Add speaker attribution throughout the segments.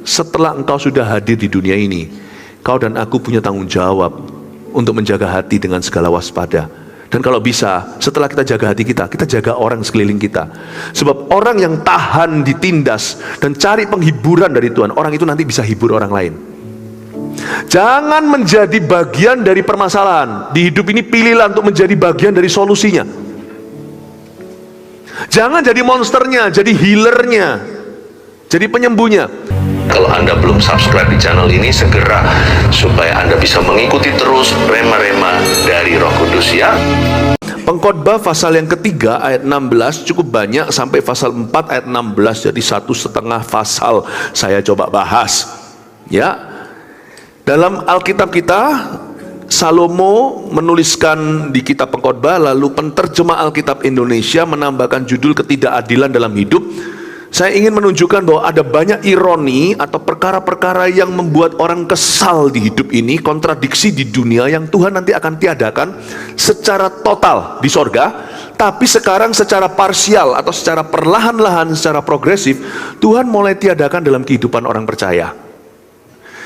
Speaker 1: setelah engkau sudah hadir di dunia ini, kau dan aku punya tanggung jawab untuk menjaga hati dengan segala waspada. Dan kalau bisa, setelah kita jaga hati kita jaga orang sekeliling kita. Sebab orang yang tahan ditindas dan cari penghiburan dari Tuhan, orang itu nanti bisa hibur orang lain. Jangan menjadi bagian dari permasalahan. Di hidup ini pilihlah untuk menjadi bagian dari solusinya. Jangan jadi monsternya, jadi healernya, jadi penyembuhnya. Kalau Anda belum subscribe di channel ini, segera, supaya Anda bisa mengikuti terus rema-rema dari Roh Kudus ya. Pengkhotbah pasal yang ketiga ayat 16 cukup banyak, sampai pasal 4 ayat 16, jadi 1,5 pasal saya coba bahas ya. Dalam Alkitab kita, Salomo menuliskan di kitab Pengkhotbah, lalu penterjemah Alkitab Indonesia menambahkan judul ketidakadilan dalam hidup. Saya ingin menunjukkan bahwa ada banyak ironi atau perkara-perkara yang membuat orang kesal di hidup ini, kontradiksi di dunia yang Tuhan nanti akan tiadakan secara total di sorga, tapi sekarang secara parsial atau secara perlahan-lahan, secara progresif, Tuhan mulai tiadakan dalam kehidupan orang percaya.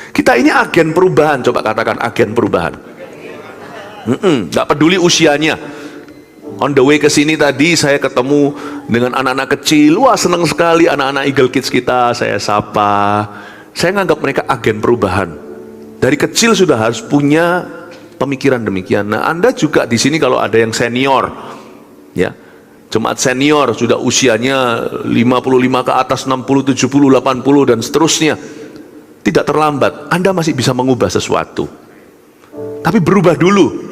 Speaker 1: Kita ini agen perubahan, coba katakan agen perubahan. Gak peduli usianya. On the way ke sini tadi saya ketemu dengan anak-anak kecil. Wah, senang sekali anak-anak Eagle Kids kita, saya sapa. Saya nganggap mereka agen perubahan. Dari kecil sudah harus punya pemikiran demikian. Nah, Anda juga di sini kalau ada yang senior, ya, jemaat senior sudah usianya 55 ke atas, 60, 70, 80 dan seterusnya, tidak terlambat. Anda masih bisa mengubah sesuatu. Tapi berubah dulu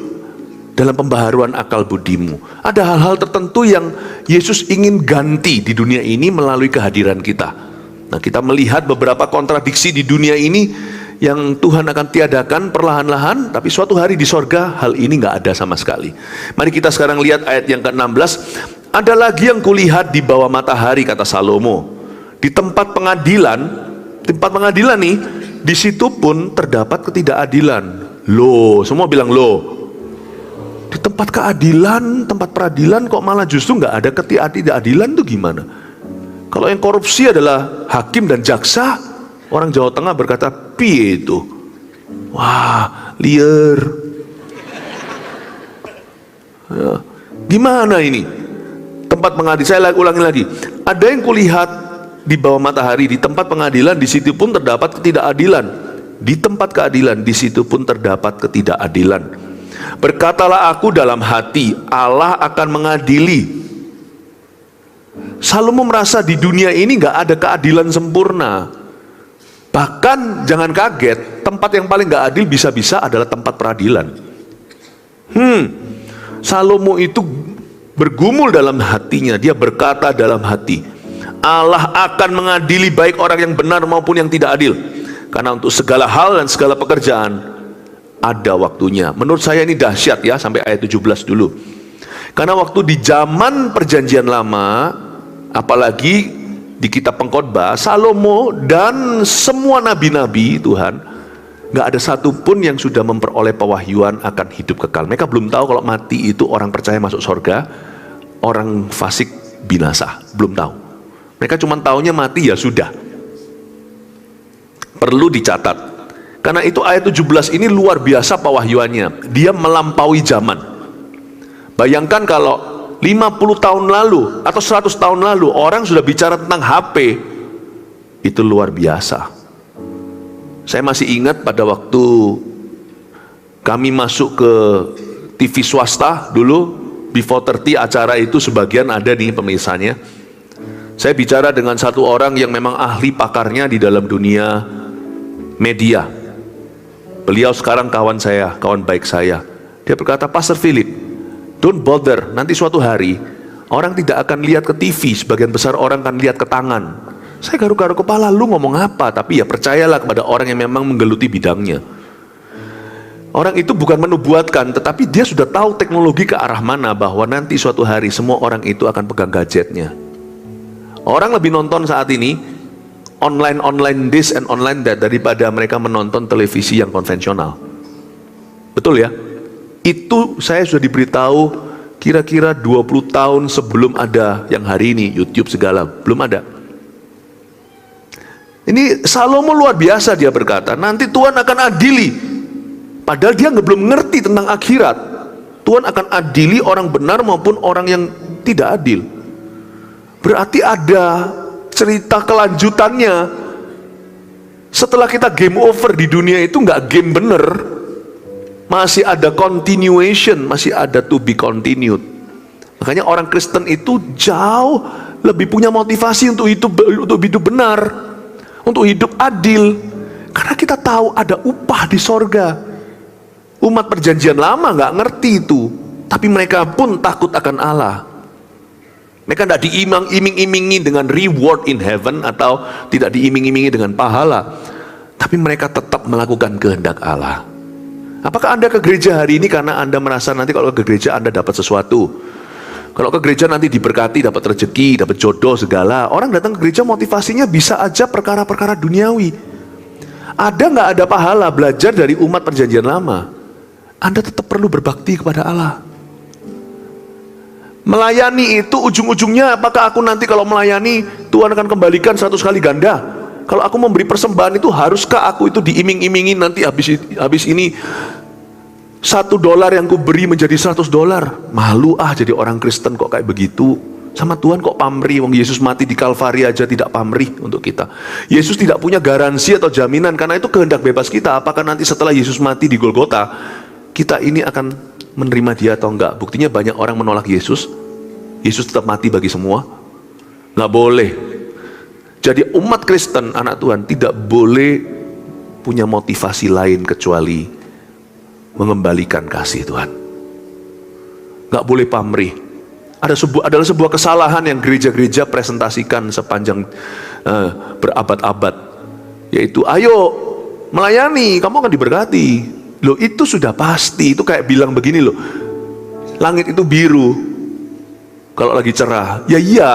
Speaker 1: dalam pembaharuan akal budimu. Ada hal-hal tertentu yang Yesus ingin ganti di dunia ini melalui kehadiran kita. Nah, kita melihat beberapa kontradiksi di dunia ini yang Tuhan akan tiadakan perlahan-lahan, tapi suatu hari di sorga hal ini nggak ada sama sekali. Mari kita sekarang lihat ayat yang ke-16. Ada lagi yang kulihat di bawah matahari, kata Salomo, di tempat pengadilan nih, di situ pun terdapat ketidakadilan. Loh, semua bilang loh. Di tempat keadilan, tempat peradilan kok malah justru nggak ada ketidakadilan, tuh gimana? Kalau yang korupsi adalah hakim dan jaksa, orang Jawa Tengah berkata, piye itu? Wah, liar. Ya, gimana ini? Tempat pengadilan, saya ulangi lagi. Ada yang kulihat di bawah matahari, di tempat pengadilan, di situ pun terdapat ketidakadilan. Di tempat keadilan, di situ pun terdapat ketidakadilan. Berkatalah aku dalam hati, Allah akan mengadili. Salomo merasa di dunia ini nggak ada keadilan sempurna. Bahkan jangan kaget, tempat yang paling nggak adil bisa-bisa adalah tempat peradilan. Salomo itu bergumul dalam hatinya, dia berkata dalam hati, Allah akan mengadili baik orang yang benar maupun yang tidak adil. Karena untuk segala hal dan segala pekerjaan ada waktunya. Menurut saya ini dahsyat ya, sampai ayat 17 dulu. Karena waktu di zaman perjanjian lama, apalagi di kitab Pengkhotbah, Salomo dan semua nabi-nabi Tuhan, nggak ada satupun yang sudah memperoleh pewahyuan akan hidup kekal. Mereka belum tahu kalau mati itu orang percaya masuk sorga, orang fasik binasa. Belum tahu. Mereka cuma taunya mati ya sudah. Perlu dicatat. Karena itu ayat 17 ini luar biasa pewahyuannya. Dia melampaui zaman. Bayangkan kalau 50 tahun lalu atau 100 tahun lalu orang sudah bicara tentang HP. Itu luar biasa. Saya masih ingat pada waktu kami masuk ke TV swasta dulu, Before 30 acara itu sebagian ada nih pemirsanya. Saya bicara dengan satu orang yang memang ahli pakarnya di dalam dunia media. Beliau sekarang kawan saya, kawan baik saya. Dia berkata, Pastor Philip, don't bother, nanti suatu hari orang tidak akan lihat ke TV, sebagian besar orang akan lihat ke tangan. Saya garuk-garuk kepala, lu ngomong apa? Tapi ya percayalah kepada orang yang memang menggeluti bidangnya. Orang itu bukan menubuatkan, tetapi dia sudah tahu teknologi ke arah mana, bahwa nanti suatu hari semua orang itu akan pegang gadgetnya. Orang lebih nonton saat ini online this and online that daripada mereka menonton televisi yang konvensional. Betul ya? Itu saya sudah diberitahu kira-kira 20 tahun sebelum ada yang hari ini YouTube segala, belum ada. Ini Salomo luar biasa, dia berkata, nanti Tuhan akan adili. Padahal dia belum ngerti tentang akhirat. Tuhan akan adili orang benar maupun orang yang tidak adil. Berarti ada cerita kelanjutannya. Setelah kita game over di dunia itu nggak game bener. Masih ada continuation, masih ada to be continued. Makanya orang Kristen itu jauh lebih punya motivasi untuk hidup benar, untuk hidup adil, karena kita tahu ada upah di sorga. Umat perjanjian lama nggak ngerti itu, tapi mereka pun takut akan Allah. Mereka tidak diiming-imingi dengan reward in heaven, atau tidak diiming-imingi dengan pahala, tapi mereka tetap melakukan kehendak Allah. Apakah Anda ke gereja hari ini karena Anda merasa nanti kalau ke gereja Anda dapat sesuatu? Kalau ke gereja nanti diberkati, dapat rezeki, dapat jodoh segala. Orang datang ke gereja motivasinya bisa aja perkara-perkara duniawi. Ada nggak ada pahala belajar dari umat perjanjian lama? Anda tetap perlu berbakti kepada Allah. Melayani itu ujung-ujungnya, apakah aku nanti kalau melayani Tuhan akan kembalikan 100 kali ganda? Kalau aku memberi persembahan itu, haruskah aku itu diiming-imingi nanti habis ini $1 yang ku beri menjadi $100? Malu jadi orang Kristen kok kayak begitu. Sama Tuhan kok pamrih, wong Yesus mati di Kalvari aja tidak pamrih untuk kita. Yesus tidak punya garansi atau jaminan, karena itu kehendak bebas kita. Apakah nanti setelah Yesus mati di Golgota, kita ini akan menerima dia atau enggak? Buktinya banyak orang menolak Yesus. Yesus tetap mati bagi semua. Nggak boleh. Jadi umat Kristen, anak Tuhan, tidak boleh punya motivasi lain kecuali mengembalikan kasih Tuhan. Nggak boleh pamrih. Adalah sebuah kesalahan yang gereja-gereja presentasikan sepanjang berabad-abad, yaitu ayo melayani, kamu akan diberkati. Loh, itu sudah pasti. Itu kayak bilang begini loh, langit itu biru kalau lagi cerah. Ya iya,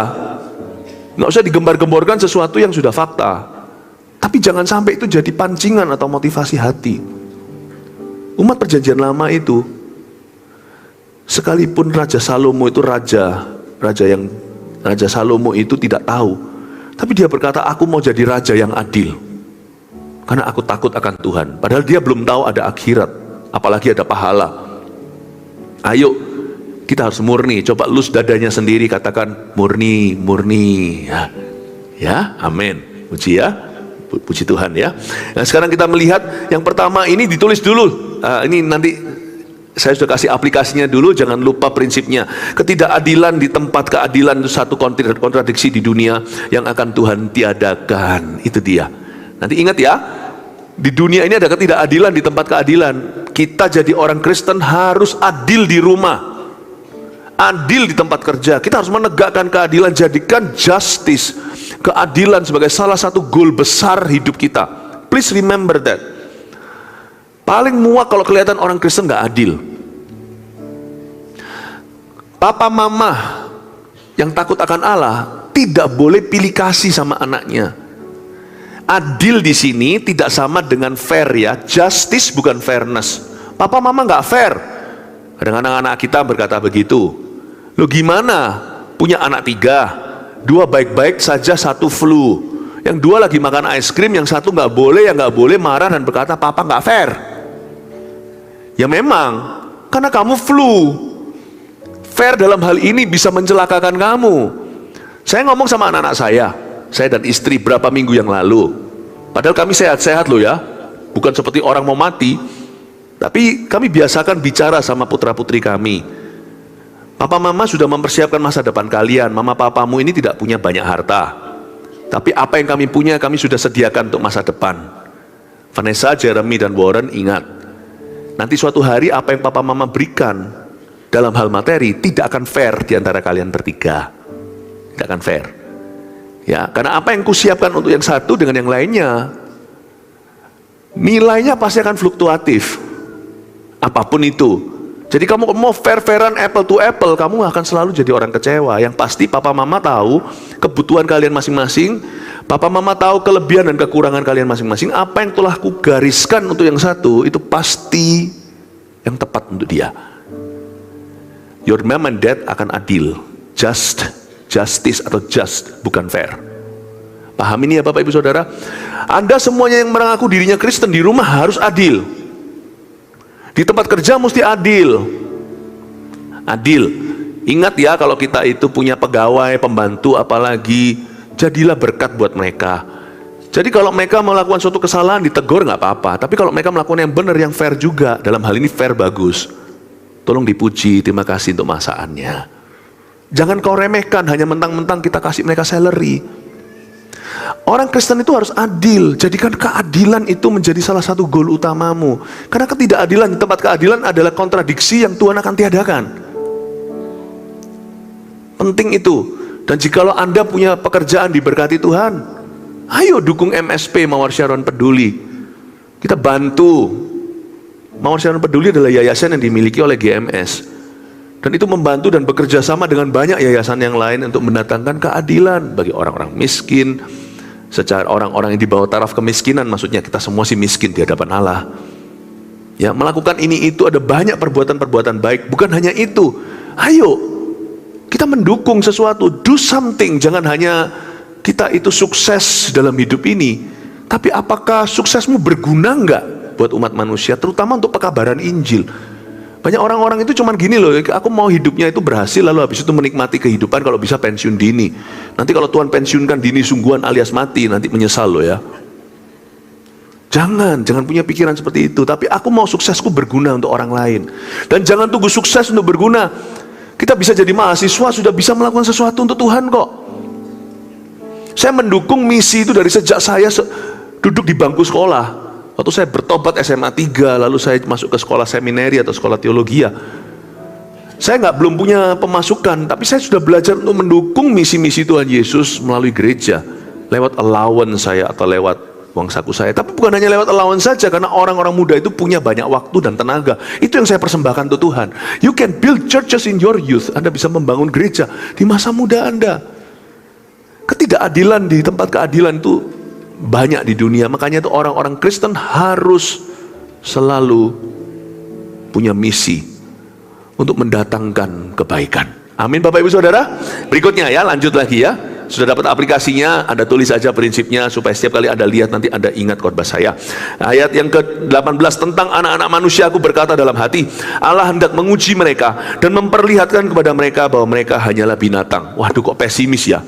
Speaker 1: nggak usah digembar-gemborkan sesuatu yang sudah fakta. Tapi jangan sampai itu jadi pancingan atau motivasi hati. Umat perjanjian lama itu, sekalipun Raja Salomo itu Raja Salomo itu tidak tahu, tapi dia berkata, aku mau jadi raja yang adil, karena aku takut akan Tuhan. Padahal dia belum tahu ada akhirat, apalagi ada pahala. Ayo, kita harus murni. Coba lus dadanya sendiri, katakan murni, murni. Ya, amin. Puji ya, puji Tuhan ya. Nah, sekarang kita melihat yang pertama ini ditulis dulu. Ini nanti saya sudah kasih aplikasinya dulu, jangan lupa prinsipnya. Ketidakadilan di tempat keadilan itu satu kontradiksi di dunia yang akan Tuhan tiadakan. Itu dia. Nanti ingat ya, di dunia ini ada ketidakadilan di tempat keadilan. Kita jadi orang Kristen harus adil di rumah, adil di tempat kerja. Kita harus menegakkan keadilan, jadikan justice, keadilan sebagai salah satu goal besar hidup kita. Please remember that. Paling muak kalau kelihatan orang Kristen nggak adil. Papa mama yang takut akan Allah tidak boleh pilih kasih sama anaknya. Adil di sini tidak sama dengan fair ya. Justice bukan fairness. Papa mama nggak fair. Kadang-kadang anak kita berkata begitu. Lo gimana? Punya anak 3, 2 baik-baik saja, 1 flu. Yang 2 lagi makan es krim, yang 1 nggak boleh, yang nggak boleh marah dan berkata papa nggak fair. Ya memang, karena kamu flu. Fair dalam hal ini bisa mencelakakan kamu. Saya ngomong sama anak-anak saya dan istri berapa minggu yang lalu. Padahal kami sehat-sehat loh ya, bukan seperti orang mau mati. Tapi kami biasakan bicara sama putra-putri kami. Papa mama sudah mempersiapkan masa depan kalian. Mama papamu ini tidak punya banyak harta, tapi apa yang kami punya kami sudah sediakan untuk masa depan. Vanessa, Jeremy, dan Warren, ingat, nanti suatu hari apa yang papa mama berikan dalam hal materi tidak akan fair di antara kalian bertiga. Tidak akan fair. Ya, karena apa yang kusiapkan untuk yang satu dengan yang lainnya, nilainya pasti akan fluktuatif. Apapun itu. Jadi kamu mau fair-fairan apple to apple, kamu akan selalu jadi orang kecewa. Yang pasti papa mama tahu kebutuhan kalian masing-masing. Papa mama tahu kelebihan dan kekurangan kalian masing-masing. Apa yang telah kugariskan untuk yang satu, itu pasti yang tepat untuk dia. Your mom and dad akan adil. Justice atau just, bukan fair. Paham ini ya Bapak Ibu Saudara. Anda semuanya yang mengaku dirinya Kristen di rumah harus adil. Di tempat kerja mesti adil. Adil. Ingat ya, kalau kita itu punya pegawai, pembantu apalagi, jadilah berkat buat mereka. Jadi kalau mereka melakukan suatu kesalahan ditegur nggak apa-apa. Tapi kalau mereka melakukan yang benar, yang fair juga, dalam hal ini fair bagus, tolong dipuji, terima kasih untuk masakannya. Jangan kau remehkan, hanya mentang-mentang kita kasih mereka salary. Orang Kristen itu harus adil. Jadikan keadilan itu menjadi salah satu goal utamamu. Karena ketidakadilan di tempat keadilan adalah kontradiksi yang Tuhan akan tiadakan. Penting itu. Dan jikalau Anda punya pekerjaan diberkati Tuhan, ayo dukung MSP, Mawar Syaron Peduli. Kita bantu. Mawar Syaron Peduli adalah yayasan yang dimiliki oleh GMS. Dan itu membantu dan bekerja sama dengan banyak yayasan yang lain untuk mendatangkan keadilan bagi orang-orang miskin. Secara orang-orang yang di bawah taraf kemiskinan, maksudnya kita semua sih miskin di hadapan Allah. Ya, melakukan ini itu ada banyak perbuatan-perbuatan baik. Bukan hanya itu. Ayo, kita mendukung sesuatu, do something. Jangan hanya kita itu sukses dalam hidup ini, tapi apakah suksesmu berguna enggak buat umat manusia, terutama untuk pekabaran Injil. Banyak orang-orang itu cuman gini loh, aku mau hidupnya itu berhasil, lalu habis itu menikmati kehidupan, kalau bisa pensiun dini. Nanti kalau Tuhan pensiunkan dini sungguhan alias mati, nanti menyesal loh ya. Jangan punya pikiran seperti itu. Tapi aku mau suksesku berguna untuk orang lain. Dan jangan tunggu sukses untuk berguna. Kita bisa jadi mahasiswa, sudah bisa melakukan sesuatu untuk Tuhan kok. Saya mendukung misi itu dari sejak saya duduk di bangku sekolah. Waktu saya bertobat SMA 3, lalu saya masuk ke sekolah seminari atau sekolah teologi. Saya belum punya pemasukan, tapi saya sudah belajar untuk mendukung misi-misi Tuhan Yesus melalui gereja. Lewat allowance saya atau lewat uang saku saya. Tapi bukan hanya lewat allowance saja, karena orang-orang muda itu punya banyak waktu dan tenaga. Itu yang saya persembahkan untuk Tuhan. You can build churches in your youth. Anda bisa membangun gereja di masa muda Anda. Ketidakadilan di tempat keadilan itu banyak di dunia. Makanya itu orang-orang Kristen harus selalu punya misi untuk mendatangkan kebaikan. Amin Bapak Ibu Saudara. Berikutnya ya, lanjut lagi ya. Sudah dapat aplikasinya, Anda tulis saja prinsipnya supaya setiap kali Anda lihat nanti Anda ingat khotbah saya. Ayat yang ke-18, tentang anak-anak manusia aku berkata dalam hati, Allah hendak menguji mereka dan memperlihatkan kepada mereka bahwa mereka hanyalah binatang. Waduh, kok pesimis ya.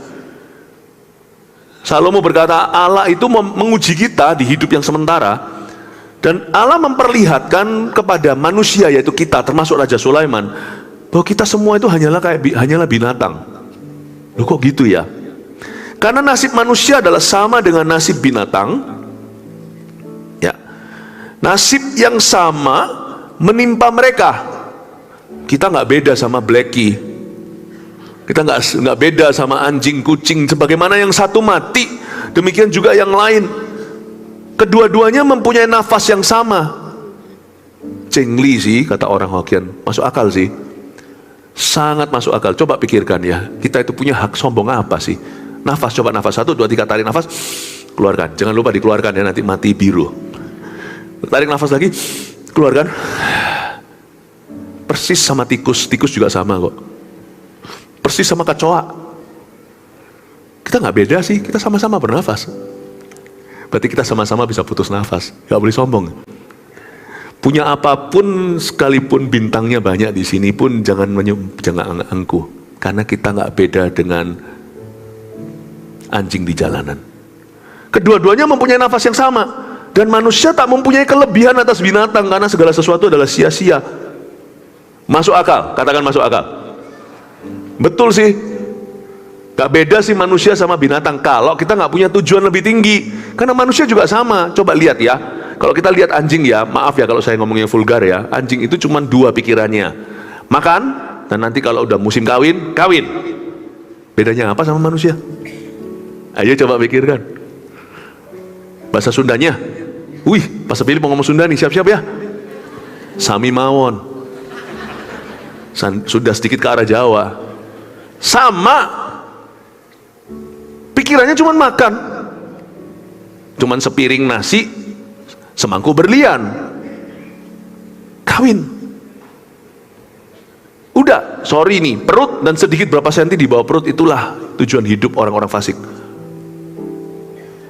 Speaker 1: Salomo berkata, Allah itu menguji kita di hidup yang sementara, dan Allah memperlihatkan kepada manusia, yaitu kita, termasuk Raja Sulaiman, bahwa kita semua itu hanyalah binatang. Loh kok gitu ya? Karena nasib manusia adalah sama dengan nasib binatang. Ya, nasib yang sama menimpa mereka. Kita nggak beda sama Blackie. Kita nggak beda sama anjing, kucing. Sebagaimana yang satu mati, demikian juga yang lain. Kedua-duanya mempunyai nafas yang sama. Cengli sih, kata orang Hokkien. Masuk akal sih. Sangat masuk akal. Coba pikirkan ya, kita itu punya hak sombong apa sih? Nafas, coba nafas 1, 2, 3, tarik nafas, keluarkan. Jangan lupa dikeluarkan ya, nanti mati biru. Tarik nafas lagi, keluarkan. Persis sama tikus juga sama kok. Persis sama kecoa. Kita nggak beda sih, kita sama-sama bernafas. Berarti kita sama-sama bisa putus nafas. Nggak boleh sombong. Punya apapun, sekalipun bintangnya banyak di sini pun jangan angku, karena kita nggak beda dengan anjing di jalanan. Kedua-duanya mempunyai nafas yang sama, dan manusia tak mempunyai kelebihan atas binatang, karena segala sesuatu adalah sia-sia. Masuk akal, katakan masuk akal. Betul sih, gak beda sih manusia sama binatang kalau kita gak punya tujuan lebih tinggi. Karena manusia juga sama. Coba lihat ya, kalau kita lihat anjing ya, maaf ya kalau saya ngomongnya vulgar ya, anjing itu cuma 2 pikirannya, makan, dan nanti kalau udah musim kawin. Bedanya apa sama manusia? Ayo coba pikirkan. Bahasa Sundanya, wih, Pak Sepili mau ngomong Sunda nih, siap-siap ya. Sami mawon. Sudah sedikit ke arah Jawa. Sama, pikirannya cuma makan, cuman sepiring nasi, semangkuk berlian, kawin. Udah, sorry nih, perut dan sedikit berapa senti di bawah perut, itulah tujuan hidup orang-orang fasik.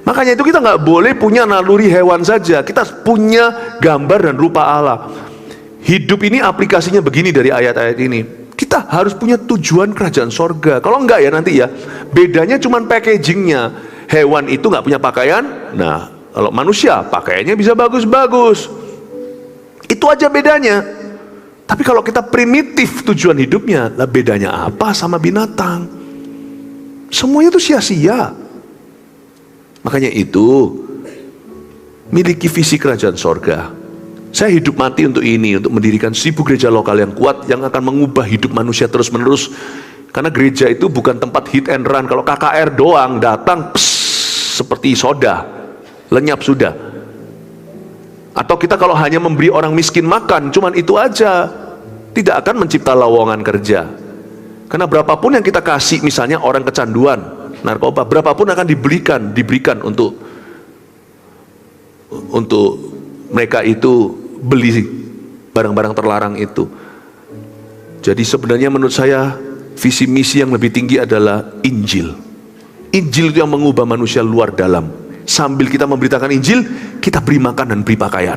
Speaker 1: Makanya itu kita nggak boleh punya naluri hewan saja. Kita punya gambar dan rupa Allah. Hidup ini aplikasinya begini dari ayat-ayat ini. Kita harus punya tujuan kerajaan sorga. Kalau enggak ya nanti ya, bedanya cuma packagingnya. Hewan itu nggak punya pakaian. Nah, kalau manusia pakaiannya bisa bagus-bagus. Itu aja bedanya. Tapi kalau kita primitif tujuan hidupnya, lah bedanya apa sama binatang? Semuanya itu sia-sia. Makanya itu, miliki visi kerajaan sorga. Saya hidup mati untuk ini, untuk mendirikan 1000 gereja lokal yang kuat, yang akan mengubah hidup manusia terus-menerus. Karena gereja itu bukan tempat hit and run. Kalau KKR doang datang, seperti soda, lenyap sudah. Atau kita kalau hanya memberi orang miskin makan, cuman itu aja, tidak akan mencipta lowongan kerja. Karena berapapun yang kita kasih, misalnya orang kecanduan narkoba, berapapun akan diberikan untuk mereka itu beli barang-barang terlarang itu. Jadi sebenarnya menurut saya visi misi yang lebih tinggi adalah Injil. Injil itu yang mengubah manusia luar dalam. Sambil kita memberitakan Injil, kita beri makan dan beri pakaian.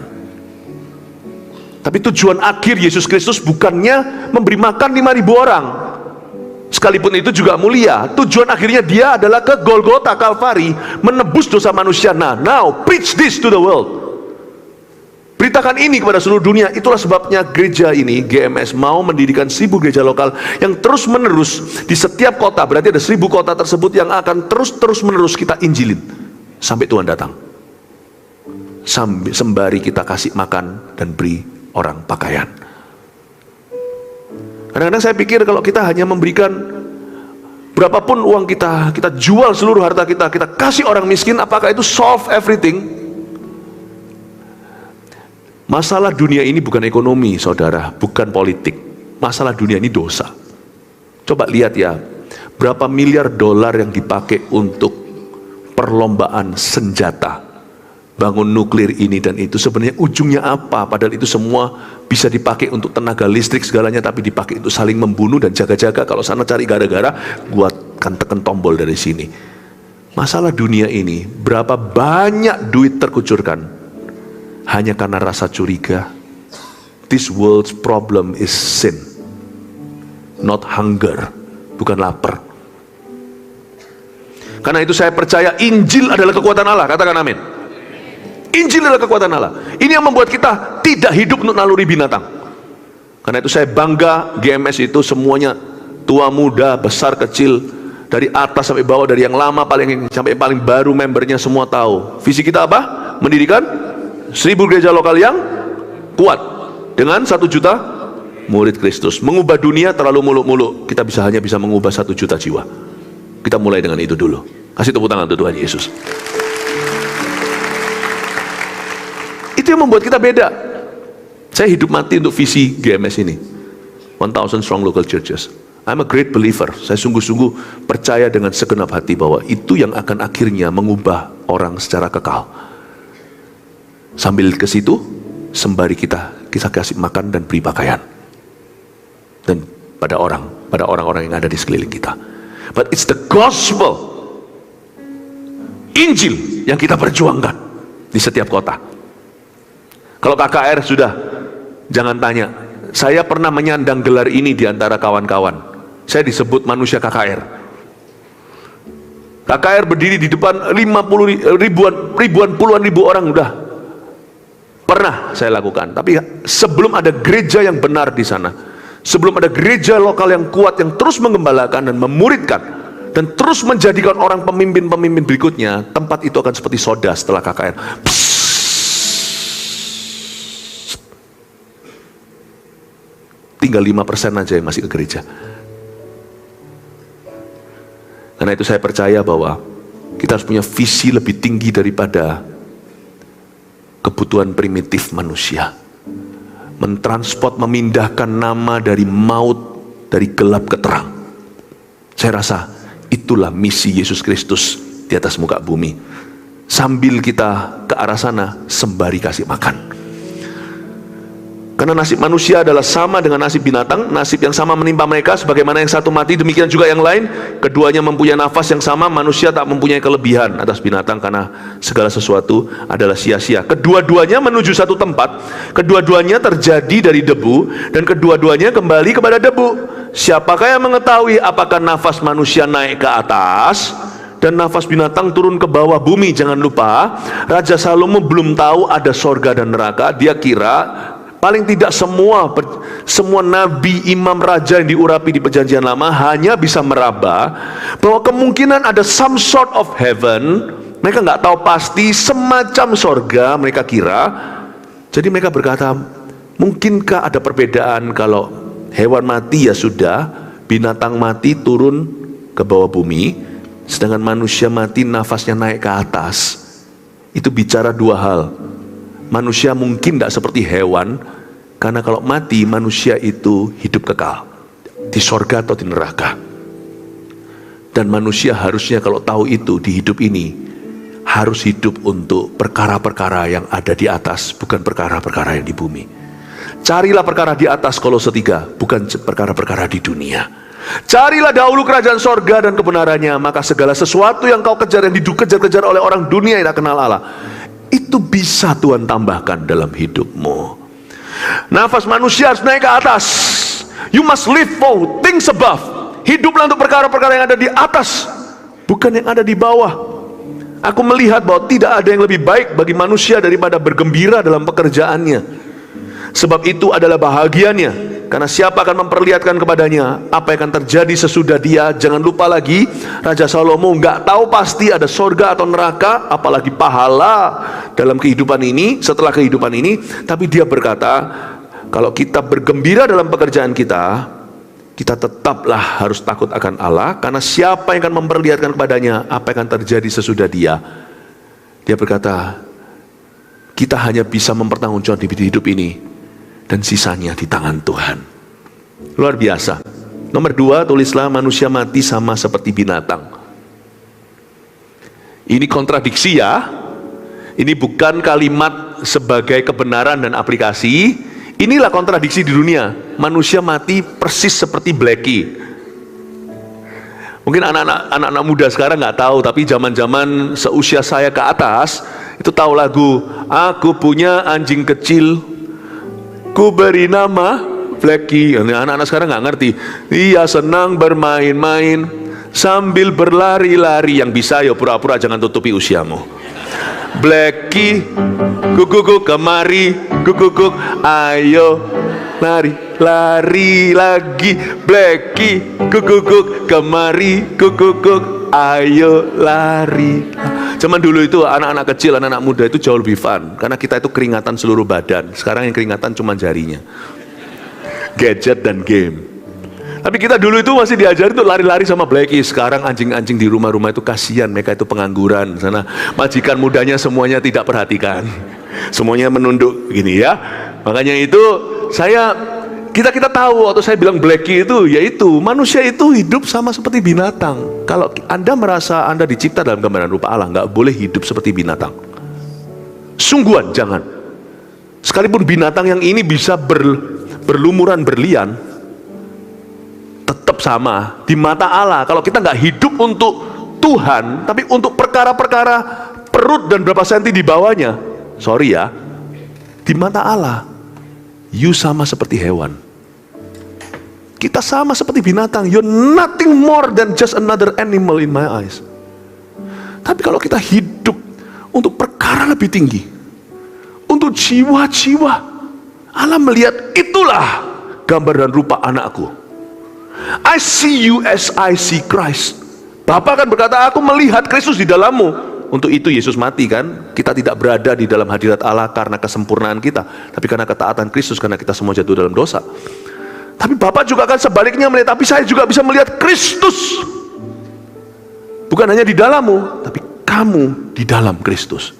Speaker 1: Tapi tujuan akhir Yesus Kristus bukannya memberi makan 5.000 orang. Sekalipun itu juga mulia, tujuan akhirnya dia adalah ke Golgota, Kalvari, menebus dosa manusia. Nah, now preach this to the world. Beritakan ini kepada seluruh dunia. Itulah sebabnya gereja ini, GMS, mau mendirikan 1000 gereja lokal yang terus menerus di setiap kota. Berarti ada 1000 kota tersebut yang akan terus menerus kita injilin sampai Tuhan datang. Sembari kita kasih makan dan beri orang pakaian. Kadang-kadang saya pikir kalau kita hanya memberikan berapapun uang kita jual seluruh harta kita kasih orang miskin, apakah itu solve everything? Masalah dunia ini bukan ekonomi, saudara, bukan politik. Masalah dunia ini dosa. Coba lihat ya, berapa miliar dolar yang dipakai untuk perlombaan senjata, bangun nuklir ini dan itu. Sebenarnya ujungnya apa? Padahal itu semua bisa dipakai untuk tenaga listrik segalanya, tapi dipakai untuk saling membunuh dan jaga-jaga. Kalau sana cari gara-gara, gua akan tekan tombol dari sini. Masalah dunia ini, berapa banyak duit terkucurkan hanya karena rasa curiga. This world's problem is sin, not hunger, bukan lapar. Karena itu saya percaya Injil adalah kekuatan Allah. Katakan amin. Injil adalah kekuatan Allah. Ini yang membuat kita tidak hidup untuk naluri binatang. Karena itu saya bangga GMS itu semuanya, tua muda, besar kecil, dari atas sampai bawah, dari yang lama sampai paling baru membernya semua tahu. Visi kita apa? Mendirikan 1000 gereja lokal yang kuat dengan 1 juta murid Kristus. Mengubah dunia terlalu muluk-muluk. Kita hanya bisa mengubah 1 juta jiwa. Kita mulai dengan itu dulu. Kasih tepuk tangan untuk Tuhan Yesus. Itu yang membuat kita beda. Saya hidup mati untuk visi GMS ini, 1000 strong local churches. I'm a great believer. Saya sungguh-sungguh percaya dengan segenap hati bahwa itu yang akan akhirnya mengubah orang secara kekal. Sambil ke situ, sembari kita kasih makan dan beri pakaian, dan pada orang-orang yang ada di sekeliling kita. But it's the gospel, Injil, yang kita perjuangkan di setiap kota. Kalau KKR sudah, jangan tanya. Saya pernah menyandang gelar ini di antara kawan-kawan. Saya disebut manusia KKR. KKR berdiri di depan 50 puluhan ribu orang udah pernah saya lakukan. Tapi sebelum ada gereja yang benar di sana, sebelum ada gereja lokal yang kuat, yang terus mengembalakan dan memuridkan dan terus menjadikan orang pemimpin-pemimpin berikutnya, tempat itu akan seperti soda setelah KKR. Tinggal 5% aja yang masih ke gereja. Karena itu saya percaya bahwa kita harus punya visi lebih tinggi daripada kebutuhan primitif manusia. Mentransport, memindahkan nama dari maut, dari gelap ke terang. Saya rasa itulah misi Yesus Kristus di atas muka bumi. Sambil kita ke arah sana, sembari kasih makan. Karena nasib manusia adalah sama dengan nasib binatang, nasib yang sama menimpa mereka, sebagaimana yang satu mati demikian juga yang lain. Keduanya mempunyai nafas yang sama, manusia tak mempunyai kelebihan atas binatang karena segala sesuatu adalah sia-sia. Kedua-duanya menuju satu tempat, kedua-duanya terjadi dari debu, dan kedua-duanya kembali kepada debu. Siapakah yang mengetahui apakah nafas manusia naik ke atas dan nafas binatang turun ke bawah bumi? Jangan lupa, Raja Salomo belum tahu ada sorga dan neraka. Dia kira paling tidak semua nabi, imam, raja yang diurapi di perjanjian lama hanya bisa meraba bahwa kemungkinan ada some sort of heaven. Mereka nggak tahu pasti, semacam sorga mereka kira. Jadi mereka berkata, mungkinkah ada perbedaan kalau hewan mati ya sudah, binatang mati turun ke bawah bumi, sedangkan manusia mati nafasnya naik ke atas. Itu bicara dua hal. Manusia mungkin tidak seperti hewan, karena kalau mati manusia itu hidup kekal di sorga atau di neraka. Dan manusia harusnya kalau tahu itu di hidup ini harus hidup untuk perkara-perkara yang ada di atas, bukan perkara-perkara yang di bumi. Carilah perkara di atas, Kolose 3, bukan perkara-perkara di dunia. Carilah dahulu kerajaan sorga dan kebenarannya, maka segala sesuatu yang kau kejar, yang dikejar-kejar oleh orang dunia yang tak kenal Allah, itu bisa Tuhan tambahkan dalam hidupmu. Nafas manusia harus naik ke atas. You must live for things above. Hiduplah untuk perkara-perkara yang ada di atas, bukan yang ada di bawah. Aku melihat bahwa tidak ada yang lebih baik bagi manusia daripada bergembira dalam pekerjaannya. Sebab itu adalah bahagianya, karena siapa akan memperlihatkan kepadanya apa yang akan terjadi sesudah dia. Jangan lupa lagi, Raja Salomo nggak tahu pasti ada sorga atau neraka, apalagi pahala dalam kehidupan ini, setelah kehidupan ini. Tapi dia berkata, kalau kita bergembira dalam pekerjaan kita, kita tetaplah harus takut akan Allah, karena siapa yang akan memperlihatkan kepadanya apa yang akan terjadi sesudah dia. Dia berkata, kita hanya bisa mempertanggungjawabkan hidup ini, dan sisanya di tangan Tuhan. Luar biasa. Nomor 2, tulislah manusia mati sama seperti binatang. Ini kontradiksi ya. Ini bukan kalimat sebagai kebenaran dan aplikasi. Inilah kontradiksi di dunia. Manusia mati persis seperti Blackie. Mungkin anak-anak muda sekarang nggak tahu, tapi zaman-zaman seusia saya ke atas itu tahu lagu Aku Punya Anjing Kecil, ku beri nama Blackie. Anak-anak sekarang nggak ngerti. Ia senang bermain-main sambil berlari-lari. Yang bisa ya pura-pura jangan tutupi usiamu. Blackie, guguk kemari, guguk, ayo lari, lari lagi. Blackie, guguk kemari, guguk, ayo lari. Zaman dulu itu anak-anak kecil, anak-anak muda itu jauh lebih fun, karena kita itu keringatan seluruh badan. Sekarang yang keringatan cuma jarinya, gadget dan game. Tapi kita dulu itu masih diajarin tuh lari-lari sama Blackie. Sekarang anjing-anjing di rumah-rumah itu kasihan, mereka itu pengangguran. Sana majikan mudanya semuanya tidak perhatikan, semuanya menunduk gini ya. Makanya itu kita tahu waktu saya bilang Blackie itu, yaitu manusia itu hidup sama seperti binatang. Kalau Anda merasa Anda dicipta dalam gambaran rupa Allah, nggak boleh hidup seperti binatang. Sungguhan jangan. Sekalipun binatang yang ini bisa berlumuran berlian, tetap sama di mata Allah. Kalau kita nggak hidup untuk Tuhan, tapi untuk perkara-perkara perut dan berapa senti di bawahnya, sorry ya, di mata Allah, you sama seperti hewan. Kita sama seperti binatang. You're nothing more than just another animal in my eyes. Tapi kalau kita hidup untuk perkara lebih tinggi, untuk jiwa-jiwa, Allah melihat itulah gambar dan rupa anakku. I see you as I see Christ. Bapa kan berkata, aku melihat Kristus di dalammu. Untuk itu Yesus mati kan. Kita tidak berada di dalam hadirat Allah karena kesempurnaan kita, tapi karena ketaatan Kristus, karena kita semua jatuh dalam dosa. Tapi Bapak juga akan sebaliknya melihat, tapi saya juga bisa melihat Kristus. Bukan hanya di dalammu, tapi kamu di dalam Kristus.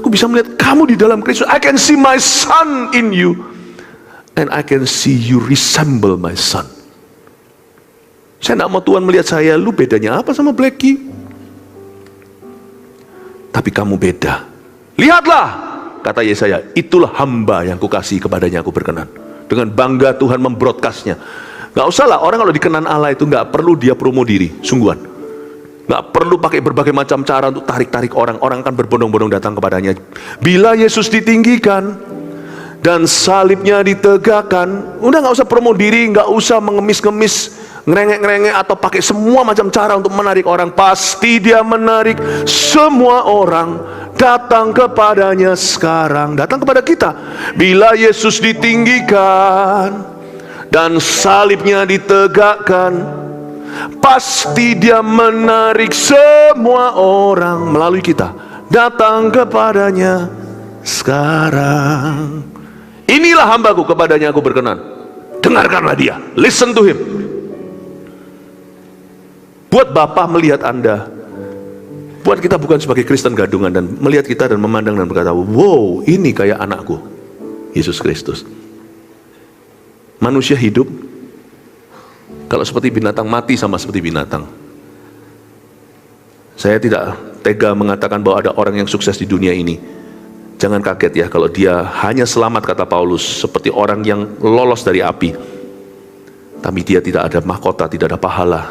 Speaker 1: Aku bisa melihat kamu di dalam Kristus. I can see my son in you, and I can see you resemble my son. Saya tidak mau Tuhan melihat saya, lu bedanya apa sama Blackie? Tapi kamu beda. Lihatlah, kata Yesaya, itulah hamba yang kukasihi, kepadanya aku berkenan. Dengan bangga Tuhan membroadcastnya. Gak usah lah, orang kalau dikenan Allah itu gak perlu dia promo diri, sungguhan. Gak perlu pakai berbagai macam cara untuk tarik-tarik orang. Orang akan berbondong-bondong datang kepadanya. Bila Yesus ditinggikan dan salibnya ditegakkan, udah gak usah promo diri, gak usah mengemis-ngemis, ngerengek-ngerengek atau pakai semua macam cara untuk menarik orang. Pasti dia menarik semua orang datang kepadanya sekarang, datang kepada kita. Bila Yesus ditinggikan dan salibnya ditegakkan, pasti dia menarik semua orang melalui kita datang kepadanya sekarang. Inilah hambaku, kepadanya aku berkenan. Dengarkanlah dia, listen to him. Buat Bapa melihat Anda, buat kita bukan sebagai Kristen gadungan, dan melihat kita dan memandang dan berkata, wow, ini kayak anakku, Yesus Kristus. Manusia hidup, kalau seperti binatang, mati sama seperti binatang. Saya tidak tega mengatakan bahwa ada orang yang sukses di dunia ini. Jangan kaget ya kalau dia hanya selamat, kata Paulus, seperti orang yang lolos dari api. Tapi dia tidak ada mahkota, tidak ada pahala,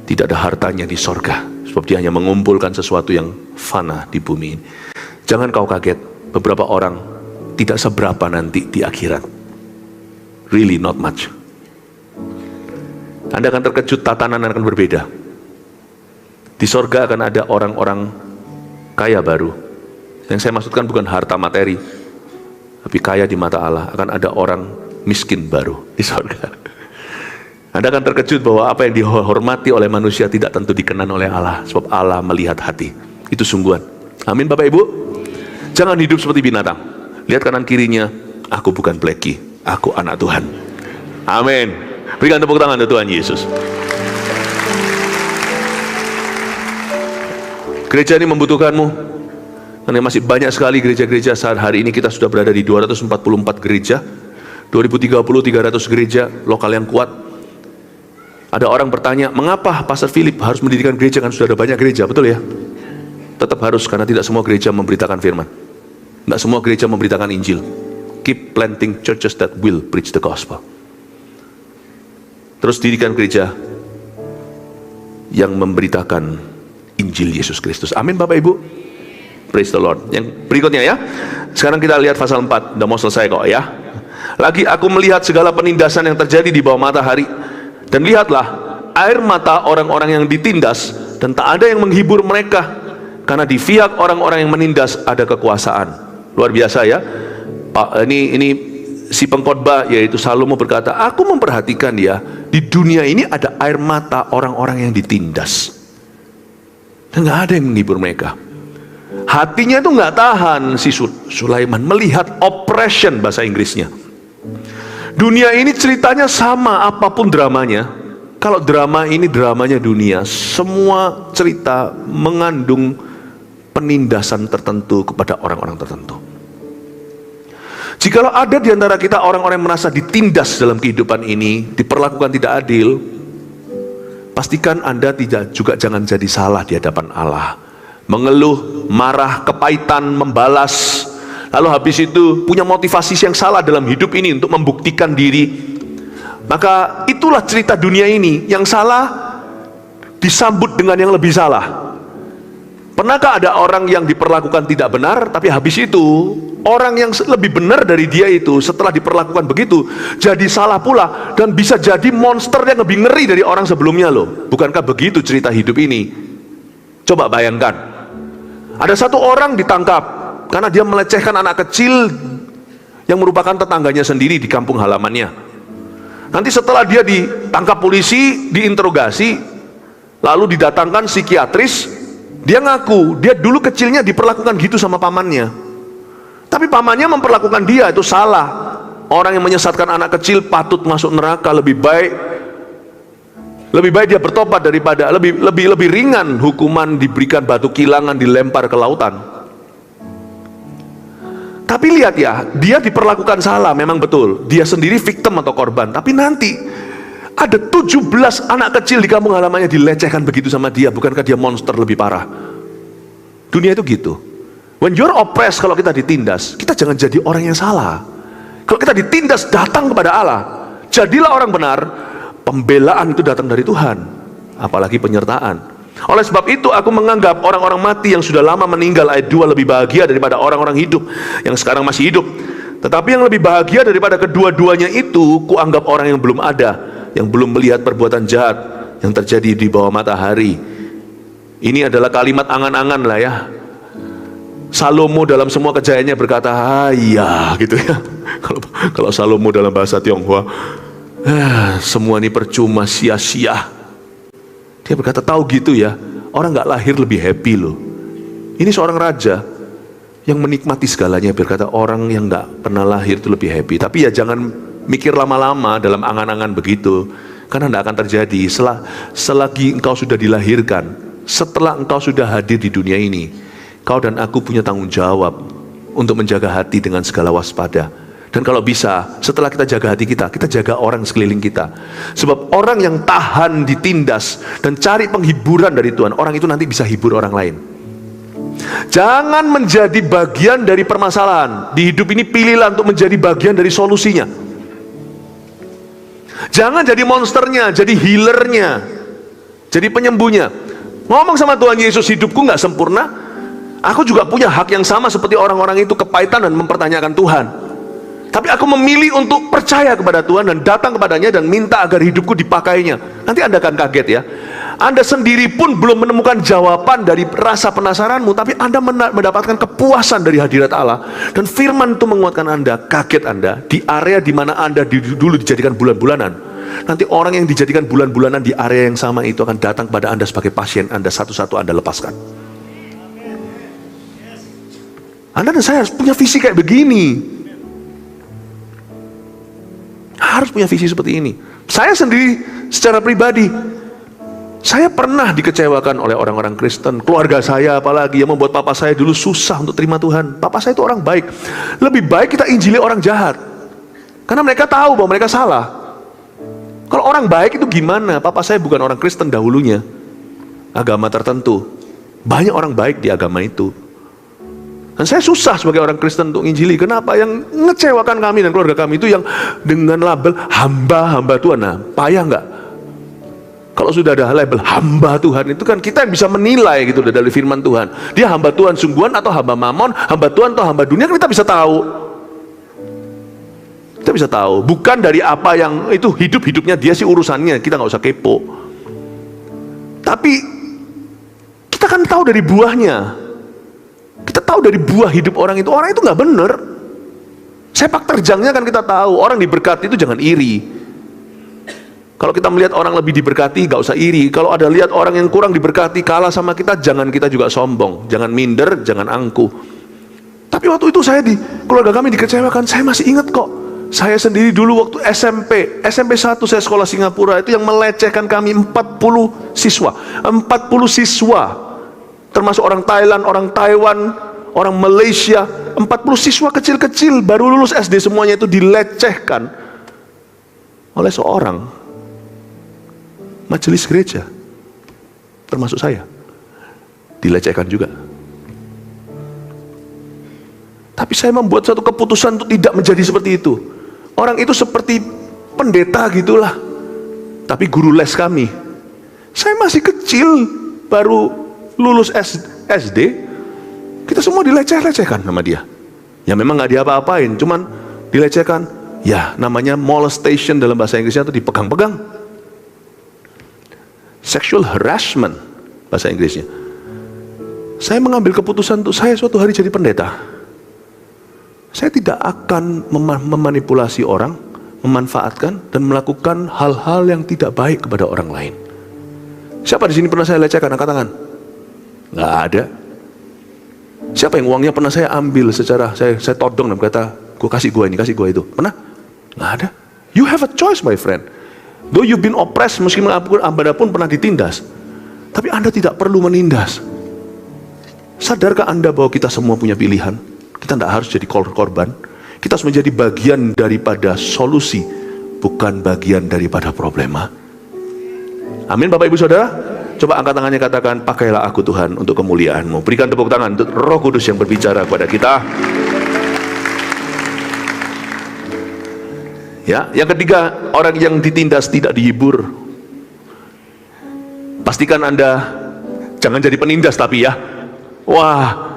Speaker 1: tidak ada hartanya di sorga, sebab dia hanya mengumpulkan sesuatu yang fana di bumi ini. Jangan kau kaget, beberapa orang tidak seberapa nanti di akhirat. Really not much. Anda akan terkejut, tatanan akan berbeda. Di sorga akan ada orang-orang kaya baru. Yang saya maksudkan bukan harta materi, tapi kaya di mata Allah. Akan ada orang miskin baru di sorga. Anda akan terkejut bahwa apa yang dihormati oleh manusia tidak tentu dikenan oleh Allah, sebab Allah melihat hati. Itu sungguhan. Amin Bapak Ibu. Jangan hidup seperti binatang. Lihat kanan kirinya, aku bukan bleki, aku anak Tuhan. Amin. Berikan tepuk tangan untuk Tuhan Yesus. Gereja ini membutuhkanmu. Karena masih banyak sekali gereja-gereja. Saat hari ini kita sudah berada di 244 gereja, 2030 300 gereja lokal yang kuat. Ada orang bertanya, mengapa Pastor Philip harus mendirikan gereja kan sudah ada banyak gereja? Betul ya? Tetap harus, karena tidak semua gereja memberitakan firman. Tidak semua gereja memberitakan Injil. Keep planting churches that will preach the gospel. Terus dirikan gereja yang memberitakan Injil Yesus Kristus. Amin Bapak Ibu. Praise the Lord. Yang berikutnya ya. Sekarang kita lihat pasal 4. Udah mau selesai kok ya. Lagi aku melihat segala penindasan yang terjadi di bawah matahari. Dan lihatlah, air mata orang-orang yang ditindas, dan tak ada yang menghibur mereka, karena di pihak orang-orang yang menindas ada kekuasaan. Luar biasa ya. Pak, ini si pengkhotbah yaitu Salomo berkata, aku memperhatikan ya, di dunia ini ada air mata orang-orang yang ditindas, dan nggak ada yang menghibur mereka. Hatinya itu nggak tahan si Sulaiman melihat oppression, bahasa Inggrisnya. Dunia ini ceritanya sama, apapun dramanya. Kalau drama ini dramanya dunia, semua cerita mengandung penindasan tertentu kepada orang-orang tertentu. Jikalau ada di antara kita orang-orang yang merasa ditindas dalam kehidupan ini, diperlakukan tidak adil, pastikan Anda juga jangan jadi salah di hadapan Allah. Mengeluh, marah, kepahitan, membalas, lalu habis itu punya motivasi yang salah dalam hidup ini untuk membuktikan diri. Maka itulah cerita dunia ini. Yang salah disambut dengan yang lebih salah. Pernahkah ada orang yang diperlakukan tidak benar, tapi habis itu orang yang lebih benar dari dia itu setelah diperlakukan begitu jadi salah pula, dan bisa jadi monster yang lebih ngeri dari orang sebelumnya loh. Bukankah begitu cerita hidup ini? Coba bayangkan, ada satu orang ditangkap karena dia melecehkan anak kecil yang merupakan tetangganya sendiri di kampung halamannya. Nanti setelah dia ditangkap polisi, diinterogasi, lalu didatangkan psikiatris, dia ngaku, dia dulu kecilnya diperlakukan gitu sama pamannya. Tapi pamannya memperlakukan dia, itu salah. Orang yang menyesatkan anak kecil patut masuk neraka. Lebih baik dia bertobat daripada lebih ringan hukuman diberikan batu kilangan, dilempar ke lautan. Tapi lihat ya, dia diperlakukan salah, memang betul. Dia sendiri victim atau korban. Tapi nanti ada 17 anak kecil di kampung halamannya dilecehkan begitu sama dia. Bukankah dia monster lebih parah? Dunia itu gitu. When you're oppressed, kalau kita ditindas, kita jangan jadi orang yang salah. Kalau kita ditindas, datang kepada Allah. Jadilah orang benar. Pembelaan itu datang dari Tuhan, apalagi penyertaan. Oleh sebab itu aku menganggap orang-orang mati yang sudah lama meninggal, ayat 2, lebih bahagia daripada orang-orang hidup yang sekarang masih hidup. Tetapi yang lebih bahagia daripada kedua-duanya itu, kuanggap orang yang belum ada, yang belum melihat perbuatan jahat yang terjadi di bawah matahari. Ini adalah kalimat angan-angan lah ya. Salomo dalam semua kejayaannya berkata, ya gitu ya. Kalau Salomo dalam bahasa Tionghoa, semua ini percuma, sia-sia. Dia berkata, tahu gitu ya, orang gak lahir lebih happy loh. Ini seorang raja yang menikmati segalanya, berkata orang yang gak pernah lahir itu lebih happy. Tapi ya jangan mikir lama-lama dalam angan-angan begitu, karena tidak akan terjadi. Selagi engkau sudah dilahirkan, setelah engkau sudah hadir di dunia ini, kau dan aku punya tanggung jawab untuk menjaga hati dengan segala waspada. Dan kalau bisa, setelah kita jaga hati kita, kita jaga orang sekeliling kita. Sebab orang yang tahan ditindas dan cari penghiburan dari Tuhan, orang itu nanti bisa hibur orang lain. Jangan menjadi bagian dari permasalahan. Di hidup ini pilihlah untuk menjadi bagian dari solusinya. Jangan jadi monsternya, jadi healernya, jadi penyembuhnya. Ngomong sama Tuhan Yesus, hidupku gak sempurna, aku juga punya hak yang sama seperti orang-orang itu, kepahitan dan mempertanyakan Tuhan. Tapi aku memilih untuk percaya kepada Tuhan dan datang kepadanya dan minta agar hidupku dipakainya. Nanti Anda akan kaget ya. Anda sendiri pun belum menemukan jawaban dari rasa penasaranmu, tapi Anda mendapatkan kepuasan dari hadirat Allah. Dan firman itu menguatkan Anda. Kaget Anda, di area di mana Anda dulu dijadikan bulan-bulanan, nanti orang yang dijadikan bulan-bulanan di area yang sama itu akan datang kepada Anda sebagai pasien Anda, satu-satu Anda lepaskan. Anda dan saya harus punya visi kayak begini. Harus punya visi seperti ini. Saya sendiri secara pribadi, saya pernah dikecewakan oleh orang-orang Kristen. Keluarga saya apalagi, yang membuat papa saya dulu susah untuk terima Tuhan. Papa saya itu orang baik. Lebih baik kita injili orang jahat, karena mereka tahu bahwa mereka salah. Kalau orang baik itu gimana? Papa saya bukan orang Kristen dahulunya, agama tertentu. Banyak orang baik di agama itu. Dan saya susah sebagai orang Kristen untuk injili. Kenapa? Yang ngecewakan kami dan keluarga kami itu yang dengan label hamba-hamba Tuhan. Nah, payah nggak? Kalau sudah ada label hamba Tuhan, itu kan kita bisa menilai gitu dari firman Tuhan. Dia hamba Tuhan sungguhan atau hamba mamon, hamba Tuhan atau hamba dunia, kita bisa tahu. Kita bisa tahu. Bukan dari apa yang itu hidupnya dia sih urusannya, kita nggak usah kepo. Tapi kita kan tahu dari buahnya. Kita tahu dari buah hidup orang itu nggak benar. Sepak terjangnya kan kita tahu. Orang diberkati itu jangan iri. Kalau kita melihat orang lebih diberkati, gak usah iri. Kalau ada lihat orang yang kurang diberkati, kalah sama kita, jangan kita juga sombong. Jangan minder, jangan angkuh. Tapi waktu itu saya keluarga kami dikecewakan. Saya masih ingat kok. Saya sendiri dulu waktu SMP 1 saya sekolah Singapura, itu yang melecehkan kami 40 siswa. 40 siswa. Termasuk orang Thailand, orang Taiwan, orang Malaysia. 40 siswa kecil-kecil baru lulus SD, semuanya itu dilecehkan oleh seorang majelis gereja, termasuk saya, dilecehkan juga. Tapi saya membuat satu keputusan untuk tidak menjadi seperti itu. Orang itu seperti pendeta gitulah, tapi guru les kami. Saya masih kecil, baru lulus SD, kita semua dileceh-lecehkan sama dia. Ya memang gak diapa-apain, cuman dilecehkan. Ya namanya molestation dalam bahasa Inggrisnya itu dipegang-pegang. Sexual harassment bahasa Inggrisnya. Saya mengambil keputusan untuk saya suatu hari jadi pendeta. Saya tidak akan memanipulasi orang, memanfaatkan dan melakukan hal-hal yang tidak baik kepada orang lain. Siapa di sini pernah saya lecehkan? Angkat tangan. Nggak ada. Siapa yang uangnya pernah saya ambil secara saya todong dan berkata, gue kasih gue ini, kasih gue itu? Pernah? Nggak ada. You have a choice, my friend. Though you've been oppressed, meskipun Anda pun pernah ditindas, tapi Anda tidak perlu menindas. Sadarkah Anda bahwa kita semua punya pilihan? Kita tidak harus jadi korban. Kita harus menjadi bagian daripada solusi, bukan bagian daripada problema. Amin Bapak Ibu Saudara. Coba angkat tangannya, katakan, pakailah aku Tuhan untuk kemuliaan-Mu. Berikan tepuk tangan untuk Roh Kudus yang berbicara kepada kita. Ya, yang ketiga, orang yang ditindas tidak dihibur. Pastikan Anda jangan jadi penindas tapi ya. Wah,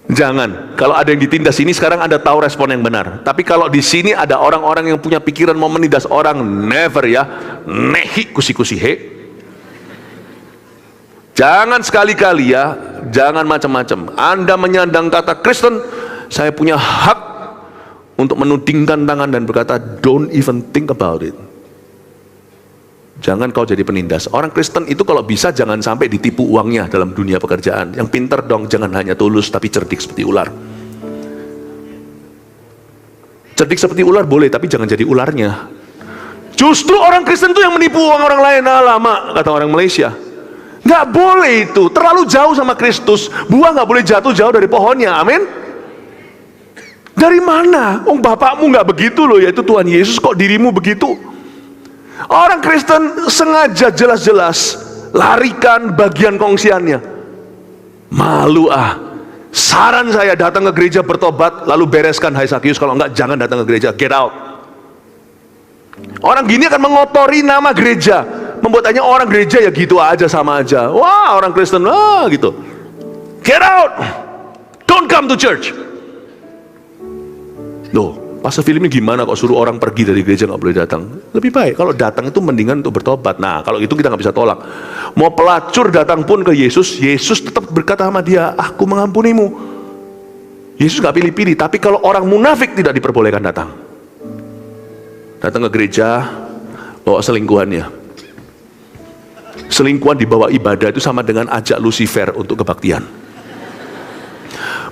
Speaker 1: jangan. Kalau ada yang ditindas ini, sekarang Anda tahu respon yang benar. Tapi kalau di sini ada orang-orang yang punya pikiran mau menindas orang, never ya. Nehi kusi-kusi he. Jangan sekali-kali ya, jangan macam-macam. Anda menyandang kata Kristen, saya punya hak untuk menudingkan tangan dan berkata, don't even think about it. Jangan kau jadi penindas. Orang Kristen itu kalau bisa jangan sampai ditipu uangnya dalam dunia pekerjaan. Yang pintar dong, jangan hanya tulus tapi cerdik seperti ular. Cerdik seperti ular boleh, tapi jangan jadi ularnya. Justru orang Kristen itu yang menipu uang orang lain. Lama, kata orang Malaysia. Nggak boleh itu, terlalu jauh sama Kristus. Buah nggak boleh jatuh jauh dari pohonnya, amin. Dari mana? Bapakmu nggak begitu loh, yaitu Tuhan Yesus, kok dirimu begitu? Orang Kristen sengaja jelas-jelas larikan bagian kongsiannya. Malu ah. Saran saya, datang ke gereja bertobat, lalu bereskan, hai Sakius, kalau enggak jangan datang ke gereja, get out. Orang gini akan mengotori nama gereja, membuatnya orang gereja ya gitu aja, sama aja. Wah, orang Kristen, gitu. Get out. Don't come to church. Loh, Pastor Philip ini gimana kok suruh orang pergi dari gereja nggak boleh datang? Lebih baik kalau datang itu mendingan untuk bertobat. Nah, kalau itu kita nggak bisa tolak. Mau pelacur datang pun ke Yesus, Yesus tetap berkata sama dia, aku mengampunimu. Yesus nggak pilih-pilih. Tapi kalau orang munafik tidak diperbolehkan datang. Datang ke gereja, bawa selingkuhannya. Selingkuhan di bawah ibadah itu sama dengan ajak Lucifer untuk kebaktian.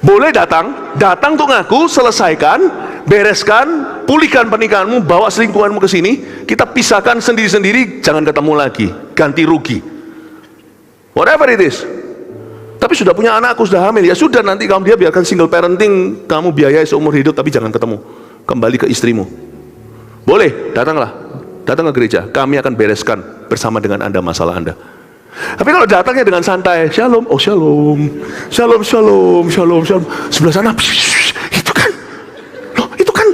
Speaker 1: Boleh datang tuh ngaku, selesaikan, bereskan, pulihkan pernikahanmu, bawa selingkuhanmu ke sini, kita pisahkan sendiri-sendiri, jangan ketemu lagi, ganti rugi. Whatever it is. Tapi sudah punya anakku, sudah hamil, ya sudah, nanti kamu dia biarkan single parenting, kamu biayai seumur hidup, tapi jangan ketemu. Kembali ke istrimu. Boleh, datang ke gereja, kami akan bereskan bersama dengan Anda masalah Anda. Tapi kalau datangnya dengan santai, shalom, oh shalom, shalom, shalom, shalom, shalom, sebelah sana, itu kan, loh itu kan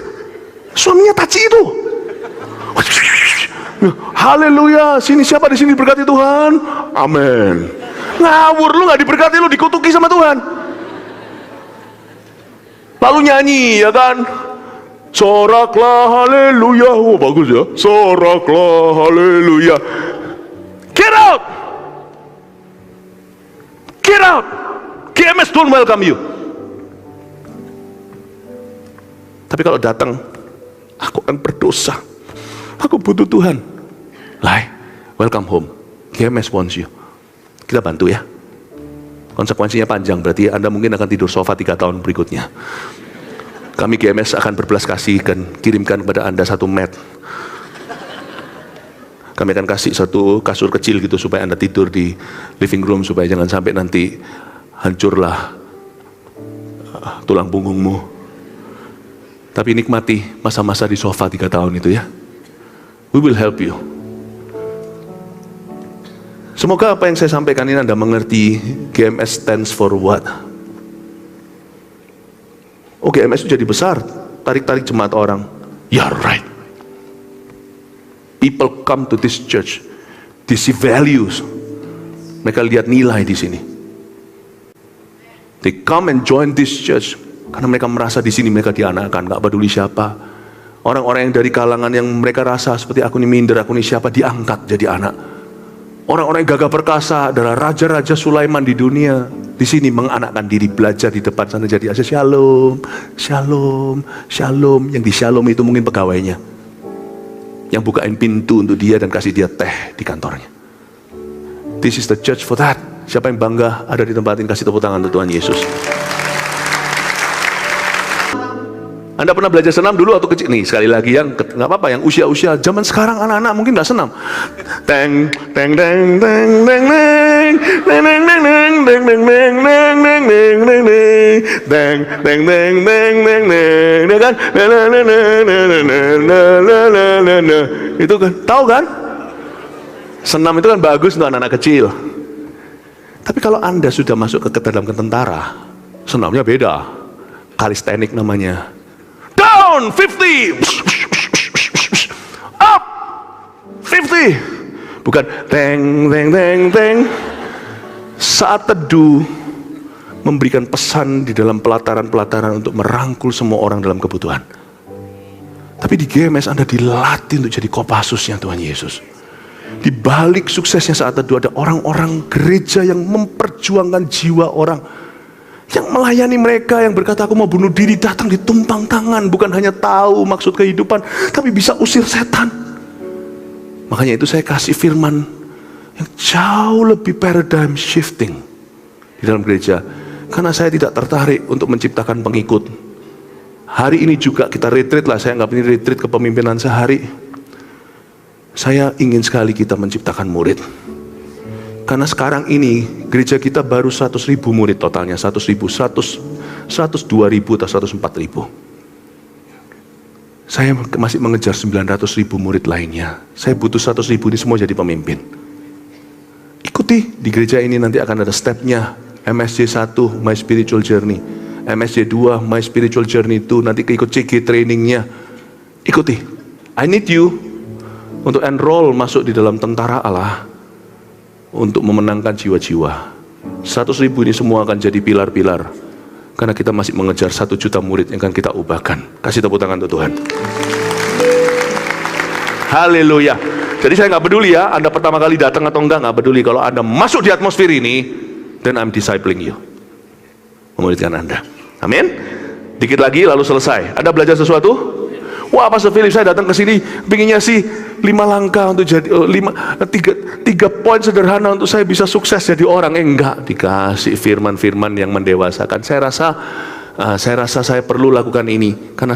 Speaker 1: suaminya Taci itu. Haleluya, sini siapa di sini diberkati Tuhan, amin. Ngawur, lu nggak diberkati, lu dikutuki sama Tuhan. Lalu nyanyi, ya kan? Soraklah haleluya, oh bagus ya, soraklah haleluya. Get out. Get out. GMS don't welcome you. Tapi kalau datang, aku akan berdosa, aku butuh Tuhan. Lai, welcome home. GMS wants you. Kita bantu ya. Konsekuensinya panjang, berarti Anda mungkin akan tidur sofa 3 tahun berikutnya. Kami GMS akan berbelas kasih dan kirimkan kepada Anda 1 mat. Kami akan kasih 1 kasur kecil gitu supaya Anda tidur di living room, supaya jangan sampai nanti hancurlah tulang punggungmu. Tapi nikmati masa-masa di sofa 3 tahun itu ya. We will help you. Semoga apa yang saya sampaikan ini Anda mengerti. GMS stands for what? Oh, GMS itu jadi besar, tarik-tarik jemaat orang. Yeah, right. People come to this church, they see values. Mereka lihat nilai di sini. They come and join this church karena mereka merasa di sini mereka dianakkan, nggak peduli siapa. Orang-orang yang dari kalangan yang mereka rasa seperti aku ini minder, aku ini siapa, diangkat jadi anak. Orang-orang yang gagah perkasa adalah raja-raja Sulaiman di dunia. Di sini menganakkan diri, belajar di depan sana jadi aja shalom, shalom, shalom. Yang di shalom itu mungkin pegawainya, yang bukain pintu untuk dia dan kasih dia teh di kantornya. This is the church for that. Siapa yang bangga ada di tempat ini, kasih tepuk tangan untuk Tuhan Yesus. Anda pernah belajar senam dulu atau kecil? Nih sekali lagi yang nggak apa-apa, yang usia-usia zaman sekarang anak-anak mungkin nggak senam. Teng teng teng teng teng teng teng teng teng teng teng teng teng teng teng teng teng teng kan? Itu kan, tahu kan? Senam itu kan bagus untuk anak-anak kecil. Tapi kalau Anda sudah masuk ke dalam tentara, senamnya beda. Kalistenik namanya. Down 50. Up 50. Bukan teng teng teng teng. Saat teduh memberikan pesan di dalam pelataran-pelataran untuk merangkul semua orang dalam kebutuhan. Tapi di GMS Anda dilatih untuk jadi Kopassusnya Tuhan Yesus. Di balik suksesnya saat teduh ada orang-orang gereja yang memperjuangkan jiwa orang, yang melayani mereka, yang berkata aku mau bunuh diri, datang ditumpang tangan, bukan hanya tahu maksud kehidupan, tapi bisa usir setan. Makanya itu saya kasih firman yang jauh lebih paradigm shifting di dalam gereja. Karena saya tidak tertarik untuk menciptakan pengikut. Hari ini juga kita retreat lah, saya anggap ini retreat kepemimpinan sehari. Saya ingin sekali kita menciptakan murid. Karena sekarang ini gereja kita baru 100.000 murid totalnya, 102.000 atau 104.000. Saya masih mengejar 900.000 murid lainnya. Saya butuh 100.000 ini semua jadi pemimpin. Ikuti, di gereja ini nanti akan ada stepnya. MSJ 1, My Spiritual Journey. MSJ 2, My Spiritual Journey 2. Nanti ikut CG trainingnya. Ikuti. I need you untuk enroll masuk di dalam tentara Allah, untuk memenangkan jiwa-jiwa. 100.000 ini semua akan jadi pilar-pilar, karena kita masih mengejar 1 juta murid yang akan kita ubahkan. Kasih tepuk tangan untuk Tuhan. Haleluya. Jadi saya nggak peduli ya, Anda pertama kali datang atau enggak peduli. Kalau Anda masuk di atmosfer ini, then I'm discipling you, memuridkan Anda. Amin. Dikit lagi lalu selesai. Anda belajar sesuatu? Wah, Pastor Philip, saya datang ke sini pinginnya sih 5 langkah untuk jadi 3 poin sederhana untuk saya bisa sukses jadi orang. Enggak, dikasih firman-firman yang mendewasakan. Saya rasa saya perlu lakukan ini karena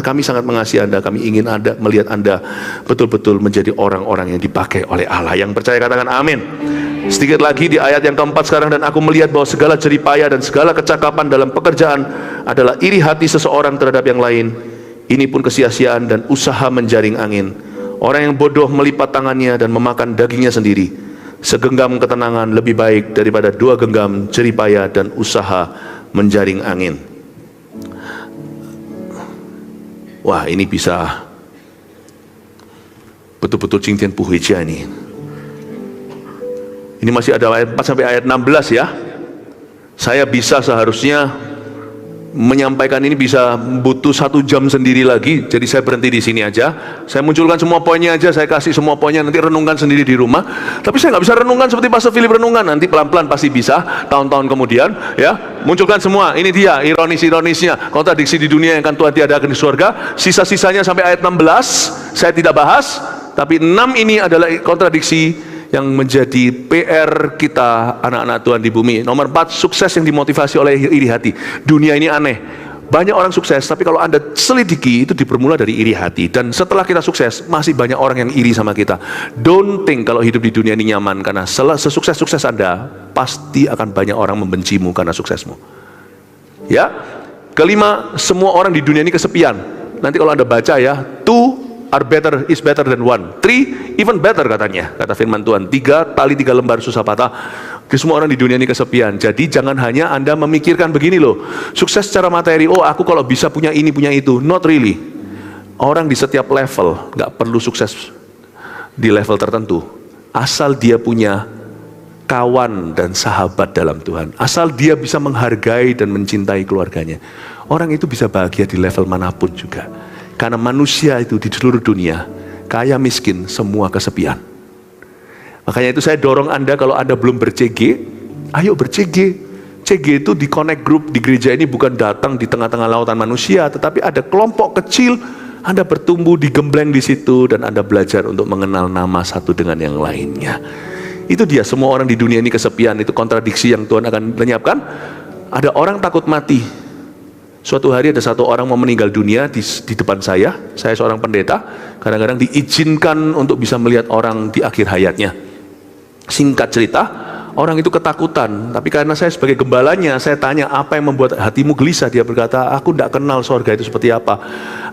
Speaker 1: kami sangat mengasihi Anda. Kami ingin Anda melihat Anda betul-betul menjadi orang-orang yang dipakai oleh Allah. Yang percaya katakan amin. Sedikit lagi di ayat yang keempat sekarang, dan aku melihat bahwa segala jeripaya dan segala kecakapan dalam pekerjaan adalah iri hati seseorang terhadap yang lain. Ini pun kesia-siaan dan usaha menjaring angin. Orang yang bodoh melipat tangannya dan memakan dagingnya sendiri. Segenggam ketenangan lebih baik daripada 2 genggam jeripaya dan usaha menjaring angin. Wah, ini bisa betul-betul cincin puhija ini. Ini masih ada ayat 4 sampai ayat 16 ya. Saya bisa seharusnya menyampaikan ini bisa butuh 1 jam sendiri lagi. Jadi saya berhenti di sini aja. Saya munculkan semua poinnya aja. Saya kasih semua poinnya, nanti renungkan sendiri di rumah. Tapi saya nggak bisa renungkan seperti Pastor Philip renungkan. Nanti pelan-pelan pasti bisa. Tahun-tahun kemudian, ya munculkan semua. Ini dia ironis-ironisnya, kontradiksi di dunia yang akan Tuhan tiadakan di surga. Sisa-sisanya sampai ayat 16 saya tidak bahas. Tapi 6 ini adalah kontradiksi yang menjadi PR kita anak-anak Tuhan di bumi. Nomor 4, sukses yang dimotivasi oleh iri hati. Dunia ini aneh. Banyak orang sukses, tapi kalau Anda selidiki itu bermula dari iri hati. Dan setelah kita sukses, masih banyak orang yang iri sama kita. Don't think kalau hidup di dunia ini nyaman, karena sesukses-sukses Anda, pasti akan banyak orang membencimu karena suksesmu. Ya. Kelima, semua orang di dunia ini kesepian. Nanti kalau Anda baca ya, 2 is better than 1. 3 even better katanya, kata firman Tuhan. 3 tali 3 lembar susah patah. Semua orang di dunia ini kesepian. Jadi jangan hanya Anda memikirkan begini loh, sukses secara materi, oh aku kalau bisa punya ini punya itu. Not really. Orang di setiap level gak perlu sukses di level tertentu, asal dia punya kawan dan sahabat dalam Tuhan, asal dia bisa menghargai dan mencintai keluarganya. Orang itu bisa bahagia di level manapun juga. Karena manusia itu di seluruh dunia, kaya miskin, semua kesepian. Makanya itu saya dorong Anda, kalau Anda belum ber-CG, ayo ber-CG. CG itu di connect group di gereja ini bukan datang di tengah-tengah lautan manusia, tetapi ada kelompok kecil, Anda bertumbuh, digembleng di situ, dan Anda belajar untuk mengenal nama satu dengan yang lainnya. Itu dia, semua orang di dunia ini kesepian. Itu kontradiksi yang Tuhan akan lenyapkan. Ada orang takut mati. Suatu hari ada satu orang mau meninggal dunia di depan saya seorang pendeta, kadang-kadang diizinkan untuk bisa melihat orang di akhir hayatnya. Singkat cerita, orang itu ketakutan, tapi karena saya sebagai gembalanya, saya tanya, apa yang membuat hatimu gelisah? Dia berkata, aku tidak kenal sorga itu seperti apa.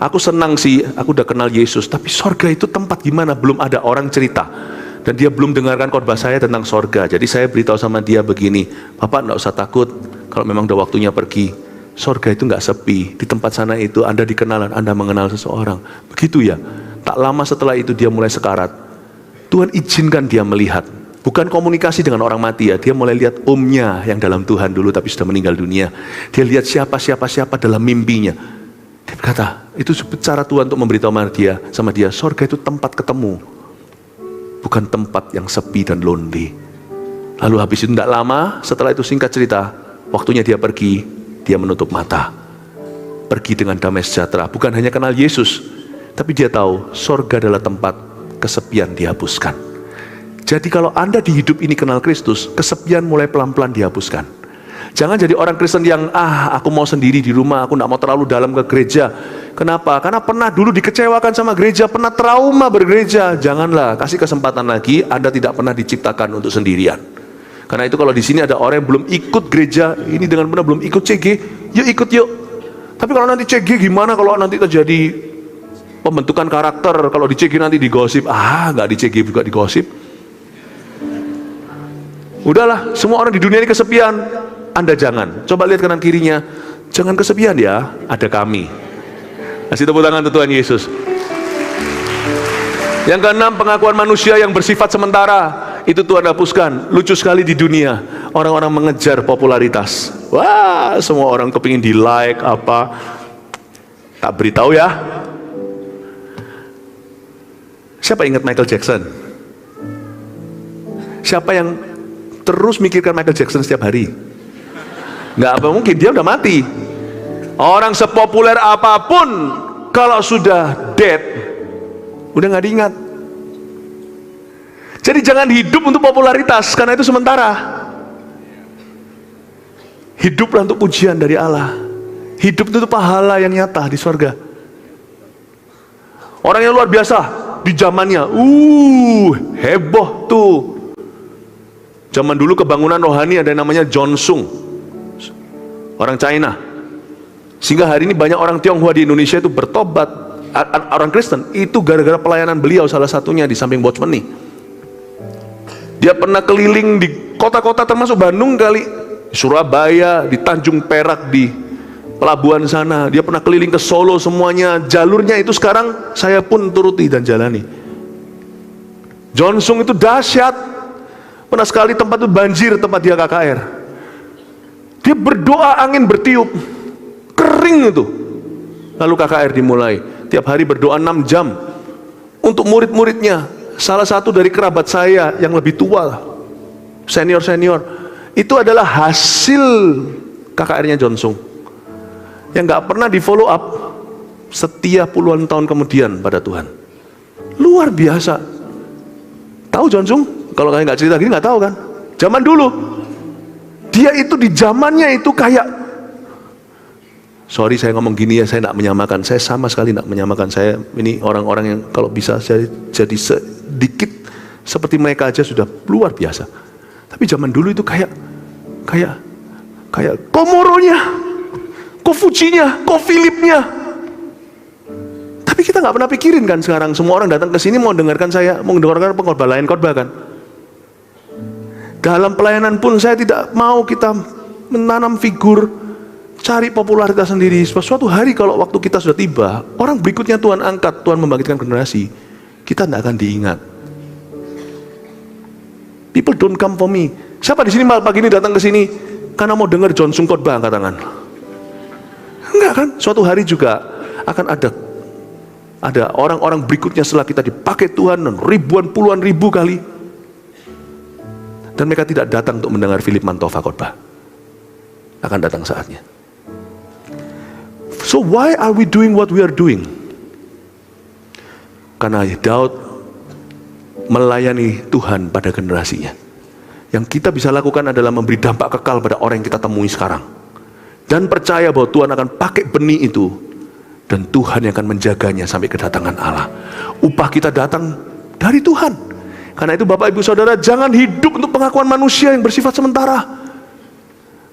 Speaker 1: Aku senang sih, aku udah kenal Yesus, tapi sorga itu tempat gimana? Belum ada orang cerita. Dan dia belum dengarkan khotbah saya tentang sorga. Jadi saya beritahu sama dia begini, Bapak enggak usah takut kalau memang udah waktunya pergi. Sorga itu enggak sepi. Di tempat sana itu Anda dikenalan, Anda mengenal seseorang. Begitu ya. Tak lama setelah itu dia mulai sekarat. Tuhan izinkan dia melihat. Bukan komunikasi dengan orang mati ya. Dia mulai lihat omnya yang dalam Tuhan dulu tapi sudah meninggal dunia. Dia lihat siapa dalam mimpinya. Dia berkata, itu cara Tuhan untuk memberitahu sama dia, sorga itu tempat ketemu. Bukan tempat yang sepi dan lonely. Lalu habis itu tidak lama, setelah itu singkat cerita, waktunya dia pergi, dia menutup mata. Pergi dengan damai sejahtera. Bukan hanya kenal Yesus, tapi dia tahu sorga adalah tempat kesepian dihapuskan. Jadi kalau Anda di hidup ini kenal Kristus, kesepian mulai pelan-pelan dihapuskan. Jangan jadi orang Kristen yang, aku mau sendiri di rumah, aku tidak mau terlalu dalam ke gereja. Kenapa? Karena pernah dulu dikecewakan sama gereja, pernah trauma bergereja. Janganlah, kasih kesempatan lagi, Anda tidak pernah diciptakan untuk sendirian. Karena itu kalau di sini ada orang yang belum ikut gereja, ini dengan benar belum ikut CG, yuk ikut yuk. Tapi kalau nanti CG gimana kalau nanti terjadi pembentukan karakter, kalau di CG nanti digosip, nggak di CG juga digosip. Udahlah, semua orang di dunia ini kesepian. Anda jangan, coba lihat kanan kirinya, jangan kesepian ya, ada kami. Kasih tepuk tangan untuk Tuhan Yesus. Yang keenam, pengakuan manusia yang bersifat sementara, itu Tuhan hapuskan. Lucu sekali di dunia, orang-orang mengejar popularitas. Wah, semua orang kepingin di like apa. Tak beritahu ya. Siapa ingat Michael Jackson? Siapa yang terus mikirkan Michael Jackson setiap hari? Nggak apa mungkin, dia udah mati. Orang sepopuler apapun, kalau sudah dead, udah nggak diingat. Jadi jangan hidup untuk popularitas, karena itu sementara. Hiduplah untuk pujian dari Allah. Hidup itu pahala yang nyata di surga. Orang yang luar biasa di zamannya, heboh tuh. Zaman dulu kebangunan rohani ada yang namanya John Sung, orang China. Sehingga hari ini banyak orang Tionghoa di Indonesia itu bertobat, orang Kristen, itu gara-gara pelayanan beliau, salah satunya di samping Watchman nih. Dia pernah keliling di kota-kota termasuk Bandung kali, Surabaya, di Tanjung Perak, di pelabuhan sana. Dia pernah keliling ke Solo semuanya. Jalurnya itu sekarang saya pun turuti dan jalani. John Sung itu dahsyat. Pernah sekali tempat itu banjir, tempat dia KKR. Dia berdoa angin bertiup, kering itu. Lalu KKR dimulai. Tiap hari berdoa 6 jam untuk murid-muridnya. Salah satu dari kerabat saya yang lebih tua, senior-senior, itu adalah hasil KKR-nya John Sung, yang gak pernah di follow up, setia puluhan tahun kemudian pada Tuhan. Luar biasa. Tahu John Sung? Kalau kalian gak cerita gini gak tahu kan? Zaman dulu dia itu di zamannya itu kayak, sorry saya ngomong gini ya, saya tidak menyamakan, saya sama sekali tidak menyamakan. Saya ini orang-orang yang kalau bisa jadi sedikit seperti mereka aja sudah luar biasa. Tapi zaman dulu itu kayak Komoronya, Kofujinya, Kofilipnya. Tapi kita nggak pernah pikirin kan sekarang semua orang datang ke sini mau dengarkan saya, mau dengarkan pengkhotbah lain khotbah kan. Dalam pelayanan pun saya tidak mau kita menanam figur, cari popularitas sendiri. Suatu hari kalau waktu kita sudah tiba, orang berikutnya Tuhan angkat, Tuhan membangkitkan generasi, kita tidak akan diingat. People don't come for me. Siapa di sini pagi ini datang ke sini karena mau dengar John Sung khotbah, angkat tangan? Enggak kan? Suatu hari juga akan ada orang-orang berikutnya setelah kita dipakai Tuhan ribuan puluhan ribu kali. Dan mereka tidak datang untuk mendengar Philip Mantova khotbah. Akan datang saatnya. So why are we doing what we are doing? Karena Daud melayani Tuhan pada generasinya. Yang kita bisa lakukan adalah memberi dampak kekal pada orang yang kita temui sekarang. Dan percaya bahwa Tuhan akan pakai benih itu. Dan Tuhan yang akan menjaganya sampai kedatangan Allah. Upah kita datang dari Tuhan. Karena itu Bapak Ibu Saudara, jangan hidup untuk pengakuan manusia yang bersifat sementara.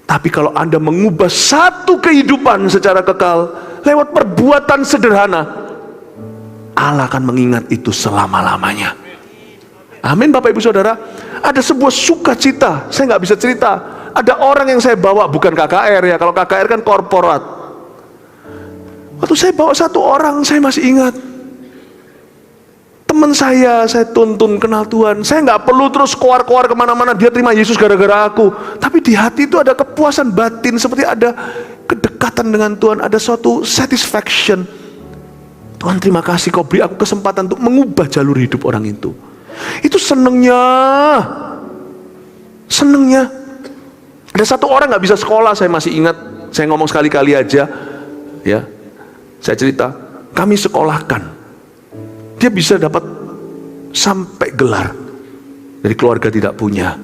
Speaker 1: Tapi kalau Anda mengubah satu kehidupan secara kekal lewat perbuatan sederhana, Allah akan mengingat itu selama-lamanya. Amin Bapak Ibu Saudara. Ada sebuah sukacita, saya nggak bisa cerita. Ada orang yang saya bawa, bukan KKR ya, kalau KKR kan korporat. Waktu saya bawa satu orang, saya masih ingat. Teman saya tuntun kenal Tuhan. Saya nggak perlu terus keluar-keluar kemana-mana, dia terima Yesus gara-gara aku. Tapi di hati itu ada kepuasan batin, seperti ada kedekatan dengan Tuhan, ada suatu satisfaction. Tuhan terima kasih kau beri aku kesempatan untuk mengubah jalur hidup orang itu. Itu senengnya. Ada satu orang nggak bisa sekolah, saya masih ingat. Saya ngomong sekali-kali aja, ya. Saya cerita, kami sekolahkan. Dia bisa dapat sampai gelar dari keluarga tidak punya.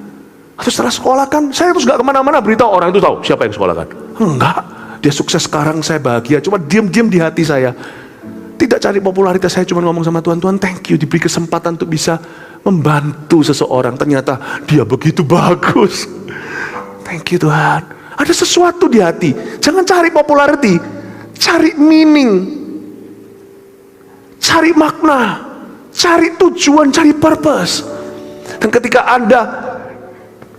Speaker 1: Terus setelah sekolahkan, saya terus nggak kemana-mana beritahu orang itu tahu siapa yang sekolahkan. Enggak, dia sukses sekarang, saya bahagia. Cuma diam-diam di hati saya. Tidak cari popularitas, saya cuma ngomong sama Tuhan, Tuhan thank you diberi kesempatan untuk bisa membantu seseorang. Ternyata dia begitu bagus. Thank you Tuhan. Ada sesuatu di hati. Jangan cari popularity, cari meaning, cari makna, cari tujuan, cari purpose. Dan ketika Anda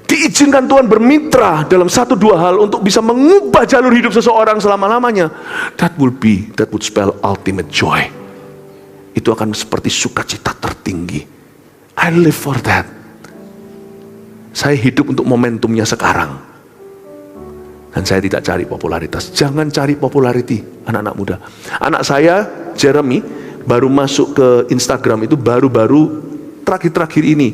Speaker 1: diizinkan Tuhan bermitra dalam satu dua hal untuk bisa mengubah jalur hidup seseorang selama-lamanya, that would spell ultimate joy. Itu akan seperti sukacita tertinggi. I live for that. Saya hidup untuk momentumnya sekarang. Dan saya tidak cari popularitas. Jangan cari popularity, anak-anak muda. Anak saya, Jeremy, baru masuk ke Instagram itu baru-baru terakhir-terakhir ini.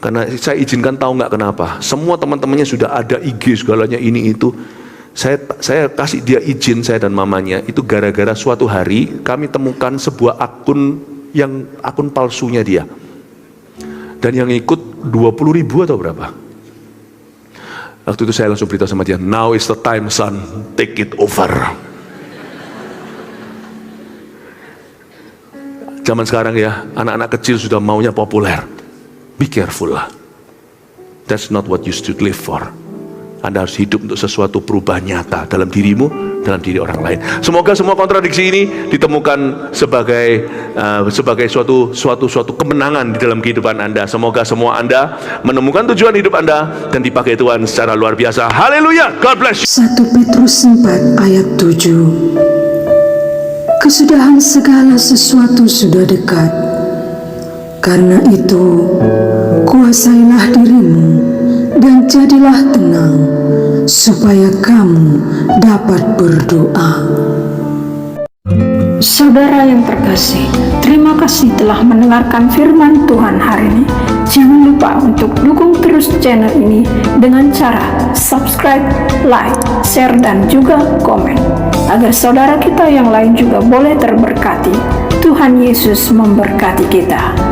Speaker 1: Karena saya izinkan, tahu nggak kenapa? Semua teman-temannya sudah ada IG segalanya ini itu. Saya kasih dia izin, saya dan mamanya, itu gara-gara suatu hari kami temukan sebuah akun palsunya dia. Dan yang ikut 20.000 atau berapa? Waktu itu saya langsung beritahu sama dia, now is the time son, take it over. Zaman sekarang ya, anak-anak kecil sudah maunya populer. Be careful lah. That's not what you should live for. Anda harus hidup untuk sesuatu perubahan nyata dalam dirimu, dalam diri orang lain. Semoga semua kontradiksi ini ditemukan sebagai suatu kemenangan di dalam kehidupan Anda. Semoga semua Anda menemukan tujuan hidup Anda dan dipakai Tuhan secara luar biasa. Haleluya. God bless you.
Speaker 2: 1 Petrus 4 ayat 7. Kesudahan segala sesuatu sudah dekat. Karena itu, kuasailah dirimu dan jadilah tenang, supaya kamu dapat berdoa.
Speaker 3: Saudara yang terkasih, terima kasih telah mendengarkan firman Tuhan hari ini. Jangan lupa untuk dukung terus channel ini dengan cara subscribe, like, share, dan juga komen, agar saudara kita yang lain juga boleh terberkati. Tuhan Yesus memberkati kita.